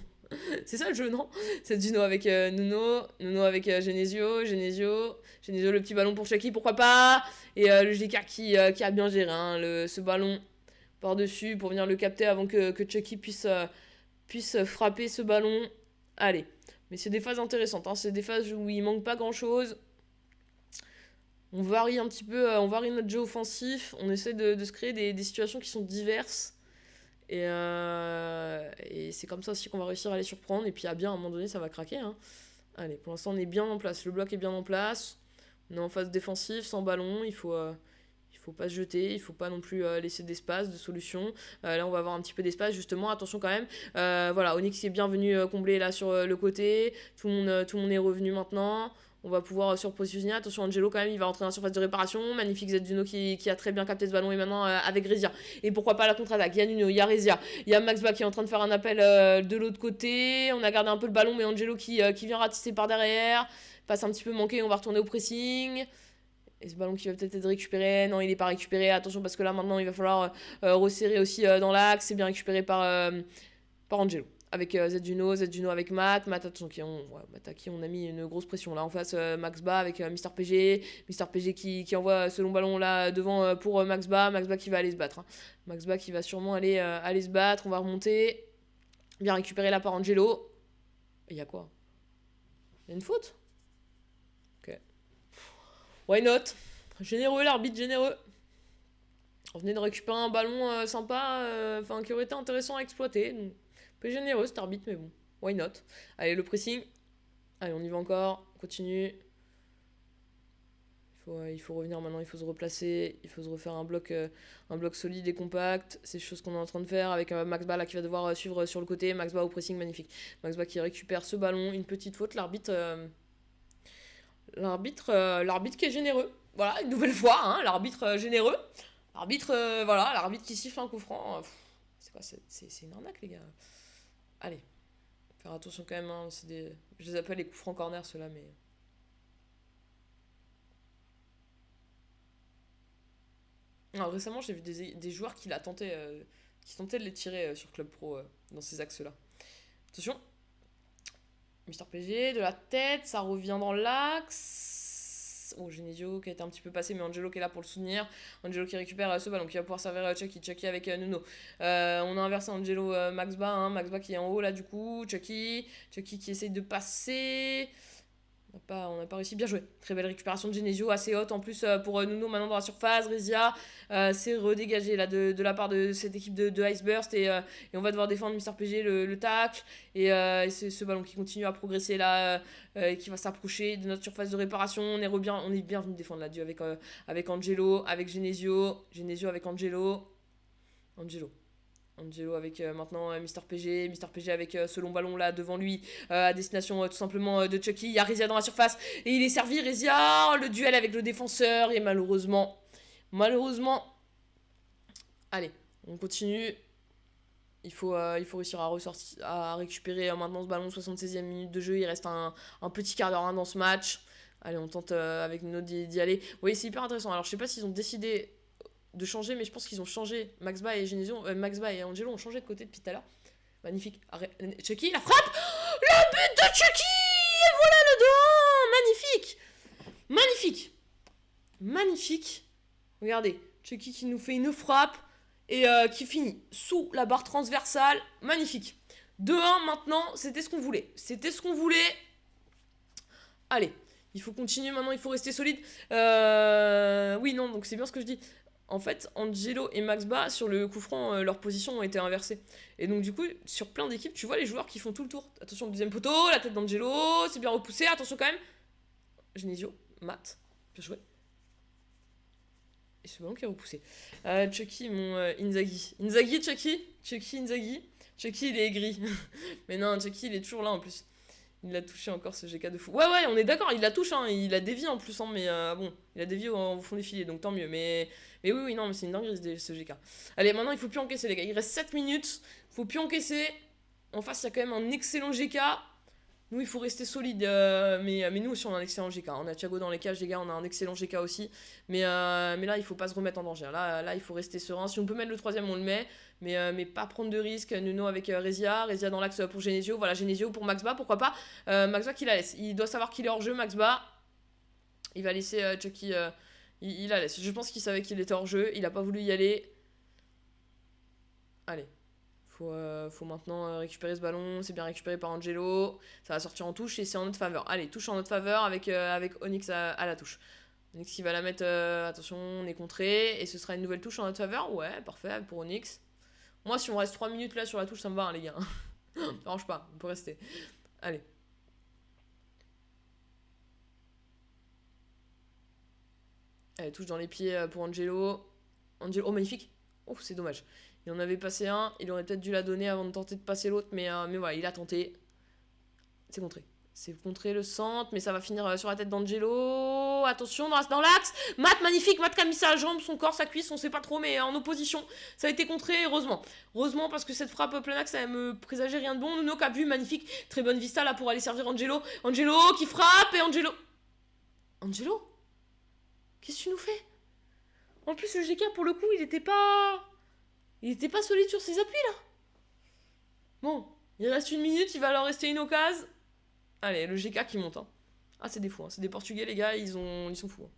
C'est ça le jeu, non? C'est Dino avec Nuno avec Genesio, le petit ballon pour Chucky, pourquoi pas? Et le GK qui a bien géré hein, ce ballon par-dessus pour venir le capter avant que Chucky puisse frapper ce ballon. Allez, mais c'est des phases intéressantes, hein. C'est des phases où il manque pas grand-chose. On varie un petit peu, on varie notre jeu offensif, on essaie de se créer des situations qui sont diverses. Et c'est comme ça aussi qu'on va réussir à les surprendre. Et puis à un moment donné, ça va craquer. Hein. Allez, pour l'instant, on est bien en place. Le bloc est bien en place. On est en phase défensive, sans ballon. Il faut pas se jeter. Il faut pas non plus laisser d'espace, de solution. Là, on va avoir un petit peu d'espace, justement. Attention quand même. Voilà, Onyx est bien venu combler là sur le côté. Tout le monde est revenu maintenant. On va pouvoir surpositionner. Attention, Angelo, quand même, il va rentrer dans la surface de réparation. Magnifique Zjuno qui a très bien capté ce ballon. Et maintenant, avec Rezia. Et pourquoi pas la contre-attaque? Il y a Nuno, il y a Rezia. Il y a Maxba qui est en train de faire un appel de l'autre côté. On a gardé un peu le ballon, mais Angelo qui vient ratisser par derrière. Passe un petit peu manqué. On va retourner au pressing. Et ce ballon qui va peut-être être récupéré. Non, il n'est pas récupéré. Attention, parce que là, maintenant, il va falloir resserrer aussi dans l'axe. C'est bien récupéré par Angelo. Avec Zjuno avec Matt, attention, Matt à qui on a mis une grosse pression. Là en face, Maxba avec Mister PG. Mister PG qui envoie ce long ballon là devant pour Maxba. Maxba qui va aller se battre. Hein. Maxba qui va sûrement aller se battre. On va remonter. Bien récupérer là par Angelo. Il y a quoi? Il y a une faute? Ok. Why not? Généreux, l'arbitre généreux. On venait de récupérer un ballon sympa, qui aurait été intéressant à exploiter. Donc, un peu généreux cet arbitre, mais bon, why not? Allez, le pressing. Allez, on y va encore, on continue. Il faut revenir maintenant, il faut se replacer, il faut se refaire un bloc solide et compact. C'est des choses qu'on est en train de faire avec Maxba là qui va devoir suivre sur le côté. Maxba au pressing, magnifique. Maxba qui récupère ce ballon, une petite faute. L'arbitre qui est généreux. Voilà, une nouvelle fois, hein, l'arbitre généreux. L'arbitre qui siffle un coup franc. C'est quoi? C'est une arnaque, les gars. Allez, faire attention quand même. Hein, je les appelle les coups francs corner, ceux-là, mais. Non, récemment, j'ai vu des joueurs qui tentaient de les tirer sur Club Pro dans ces axes-là. Attention. Mister PG, de la tête, ça revient dans l'axe. Oh, Genesio qui a été un petit peu passé, mais Angelo qui est là pour le soutenir. Angelo qui récupère ce ballon, qui va pouvoir servir Chucky. Chucky avec Nuno. On a inversé Angelo Maxba. Hein, Maxba qui est en haut là du coup. Chucky qui essaye de passer. On n'a pas réussi, bien joué. Très belle récupération de Genesio, assez haute en plus pour Nuno maintenant dans la surface. Rezia s'est redégagé là, de la part de cette équipe de Ice Burst et on va devoir défendre Mister PG le tac. Et c'est ce ballon qui continue à progresser là et qui va s'approcher de notre surface de réparation. On est bien venu défendre là-dessus avec Angelo, avec Genesio avec Angelo avec maintenant Mister PG avec ce long ballon là devant lui à destination tout simplement de Chucky. Il y a Rezia dans la surface et il est servi. Rezia, le duel avec le défenseur et malheureusement, allez, on continue. Il faut réussir à, ressortir, à récupérer maintenant ce ballon, 76e minute de jeu, il reste un petit quart d'heure dans ce match. Allez, on tente avec Nuno d'y aller. Oui, c'est hyper intéressant. Alors, je sais pas s'ils ont décidé de changer, mais je pense qu'ils ont changé. Maxba et Genesio, Maxba et Angelo ont changé de côté depuis tout à l'heure. Magnifique. Chucky, la frappe. Le but de Chucky. Et voilà le 2-1. Magnifique. Magnifique. Magnifique. Regardez, Chucky qui nous fait une frappe et qui finit sous la barre transversale. Magnifique. 2-1 maintenant, c'était ce qu'on voulait. C'était ce qu'on voulait. Allez, il faut continuer maintenant, il faut rester solide. Oui, non, donc c'est bien ce que je dis. En fait, Angelo et Maxba, sur le coup franc, leurs positions ont été inversées. Et donc, du coup, sur plein d'équipes, tu vois les joueurs qui font tout le tour. Attention, le deuxième poteau, la tête d'Angelo, c'est bien repoussé. Attention quand même. Genesio, Matt, bien joué. Et ce ballon qui est repoussé. Chucky, mon Inzaghi. Inzaghi, Chucky. Chucky, Inzaghi. Chucky, il est aigri. Mais non, Chucky, il est toujours là en plus. Il l'a touché encore ce GK de fou. Ouais, on est d'accord, il la touche, hein, il a dévié en plus, hein, mais bon, il a dévié au fond des filets, donc tant mieux. Mais oui, non, mais c'est une dinguerie ce GK. Allez, maintenant, il faut plus encaisser, les gars. Il reste 7 minutes, faut plus encaisser. En face, il y a quand même un excellent GK. Nous, il faut rester solide, mais nous aussi, on a un excellent GK. On a Thiago dans les cages, les gars, on a un excellent GK aussi. Mais là, il faut pas se remettre en danger. Là, il faut rester serein. Si on peut mettre le troisième, on le met. Mais pas prendre de risques. Nuno avec Rezia dans l'axe pour Genesio. Voilà, Genesio pour Maxba, pourquoi pas. Maxba qui la laisse. Il doit savoir qu'il est hors jeu, Maxba. Il va laisser Chucky. Il la laisse. Je pense qu'il savait qu'il était hors jeu. Il a pas voulu y aller. Allez. Faut maintenant récupérer ce ballon. C'est bien récupéré par Angelo. Ça va sortir en touche et c'est en notre faveur. Allez, touche en notre faveur avec Onyx à la touche. Onyx qui va la mettre. Attention, on est contré. Et ce sera une nouvelle touche en notre faveur. Ouais, parfait pour Onyx. Moi, si on reste 3 minutes là sur la touche, ça me va, hein, les gars. Ça m'arrange pas, on peut rester. Allez. Allez, touche dans les pieds pour Angelo. Angelo, oh, magnifique. Oh, c'est dommage. Il en avait passé un, il aurait peut-être dû la donner avant de tenter de passer l'autre, mais voilà, il a tenté. C'est contré. C'est contré le centre, mais ça va finir sur la tête d'Angelo. Attention, dans l'axe. Matt, magnifique. Matt qui a mis sa jambe, son corps, sa cuisse, on sait pas trop, mais en opposition. Ça a été contré, heureusement. Heureusement, parce que cette frappe plein axe, ça me présageait rien de bon. Nuno qui a vu, magnifique. Très bonne vista là pour aller servir Angelo. Angelo qui frappe et Angelo. Angelo, qu'est-ce que tu nous fais? En plus, le GK, pour le coup, il était pas solide sur ses appuis là. Bon, il reste une minute, il va leur rester une occasion. Allez, le GK qui monte. Hein. Ah, c'est des fous, hein. C'est des Portugais, les gars, ils sont fous. Hein.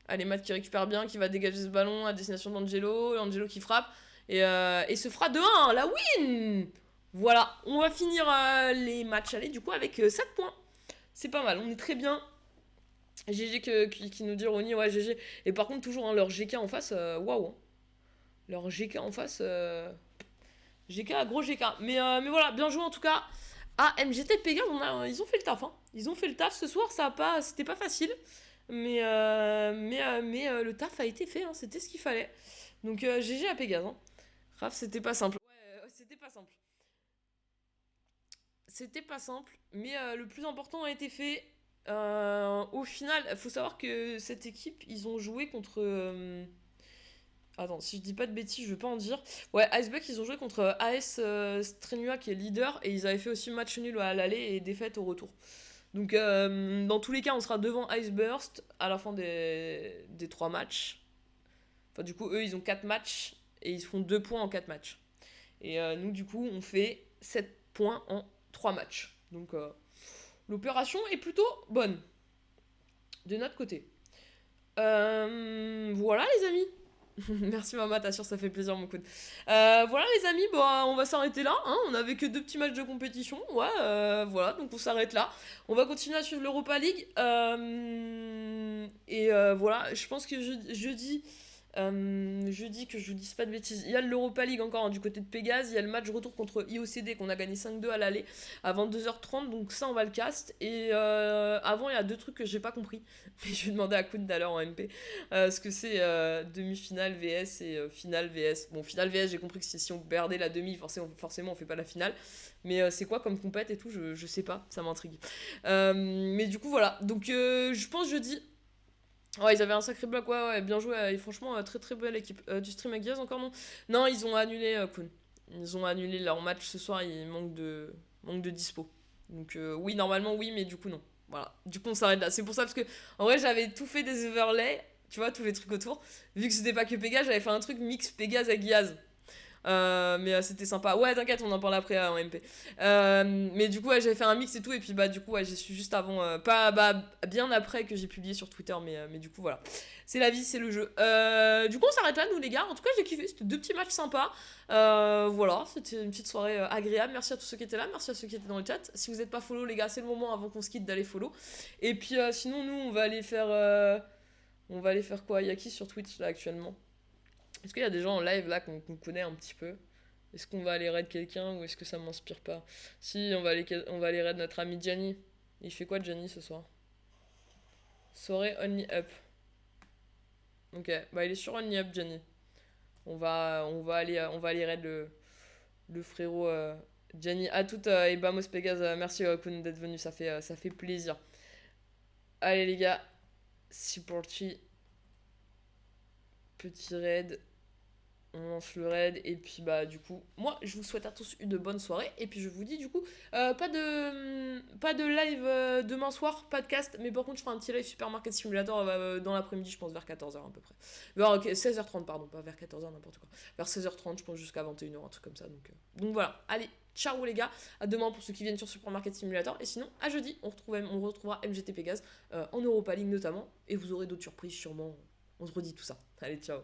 Allez, Matt qui récupère bien, qui va dégager ce ballon à destination d'Angelo. Angelo qui frappe. Et se fera 2-1, la win. Voilà, on va finir les matchs aller du coup avec 7 points. C'est pas mal, on est très bien. GG qui nous dit Ronnie, ouais, GG. Et par contre, toujours hein, leur GK en face, waouh. Hein. Leur GK en face, GK, gros GK. Mais voilà, bien joué en tout cas. Ah, MGT Pegas, ils ont fait le taf. Hein. Ils ont fait le taf ce soir, c'était pas facile. Mais le taf a été fait, hein. C'était ce qu'il fallait. Donc GG à Pégase. Hein. Raph, c'était pas simple. Ouais, c'était pas simple. C'était pas simple, mais le plus important a été fait. Au final, il faut savoir que cette équipe, ils ont joué contre. Attends, si je dis pas de bêtises, je veux pas en dire. Ouais, Icebuck, ils ont joué contre AS Strenua qui est leader et ils avaient fait aussi match nul à l'aller et défaite au retour. Donc, dans tous les cas, on sera devant Iceburst à la fin des 3 matchs. Enfin, du coup, eux, ils ont 4 matchs et ils font 2 points en 4 matchs. Et nous, du coup, on fait 7 points en 3 matchs. Donc, l'opération est plutôt bonne. De notre côté. Voilà, les amis. Merci maman, t'assures, ça fait plaisir mon coude. Voilà les amis, bon, on va s'arrêter là. Hein, on avait que 2 petits matchs de compétition. Ouais, voilà, donc on s'arrête là. On va continuer à suivre l'Europa League. Voilà, je pense que jeudi, que je vous dise pas de bêtises. Il y a l'Europa League encore hein, du côté de Pégase. Il y a le match retour contre IOCD qu'on a gagné 5-2 à l'aller à 22h30. Donc ça, on va le cast. Et avant, il y a 2 trucs que j'ai pas compris. Mais je vais demander à Koun d'ailleurs en MP. Ce que c'est demi-finale VS et finale VS. Bon, finale VS, j'ai compris que si on perdait la demi, forcément on fait pas la finale. Mais c'est quoi comme compète et tout, je sais pas. Ça m'intrigue. Mais du coup, voilà. Donc je pense jeudi. Ouais, ils avaient un sacré bloc, ouais, bien joué. Et franchement, très très belle équipe. Du stream avec Diaz encore, non? Non, ils ont annulé Kun. ils ont annulé leur match ce soir, ils manquent de dispo. Donc oui, normalement oui, mais du coup non. Voilà, du coup on s'arrête là. C'est pour ça parce que en vrai j'avais tout fait des overlays, tu vois, tous les trucs autour. Vu que c'était pas que Pégase, j'avais fait un truc mix Pégase avec Yaz. Mais c'était sympa. Ouais, t'inquiète, on en parle après en MP. Mais du coup, ouais, j'avais fait un mix et tout. Et puis, bah, du coup, ouais, j'ai su juste avant. Pas bah, bien après que j'ai publié sur Twitter. Mais du coup, voilà. C'est la vie, c'est le jeu. Du coup, on s'arrête là, nous, les gars. En tout cas, j'ai kiffé. C'était deux petits matchs sympas. Voilà, c'était une petite soirée agréable. Merci à tous ceux qui étaient là. Merci à ceux qui étaient dans le chat. Si vous n'êtes pas follow, les gars, c'est le moment avant qu'on se quitte d'aller follow. Et puis, sinon, nous, on va aller faire. On va aller faire quoi? Il y a qui sur Twitch là actuellement? Est-ce qu'il y a des gens en live là qu'on connaît un petit peu? Est-ce qu'on va aller raid quelqu'un ou est-ce que ça m'inspire pas? Si, on va aller raid notre ami Gianni. Il fait quoi Gianni ce soir? Soirée Only Up. Ok, bah il est sur Only Up Gianni. On va aller raid le frérot Gianni. À toute et Bamos Pégase, merci Kun d'être venu, ça fait plaisir. Allez les gars, c'est parti. Petit raid. On lance le raid et puis bah du coup moi je vous souhaite à tous une bonne soirée et puis je vous dis du coup pas de live demain soir, pas de cast, mais par contre je ferai un petit live Supermarket Simulator dans l'après-midi, je pense vers 14h à peu près, ok, 16h30 pardon, pas vers 14h n'importe quoi, vers 16h30 je pense jusqu'à 21h un truc comme ça, donc voilà, allez ciao les gars, à demain pour ceux qui viennent sur Supermarket Simulator et sinon à jeudi on retrouvera MGT Pégase en Europa League notamment et vous aurez d'autres surprises sûrement, on se redit tout ça, allez ciao.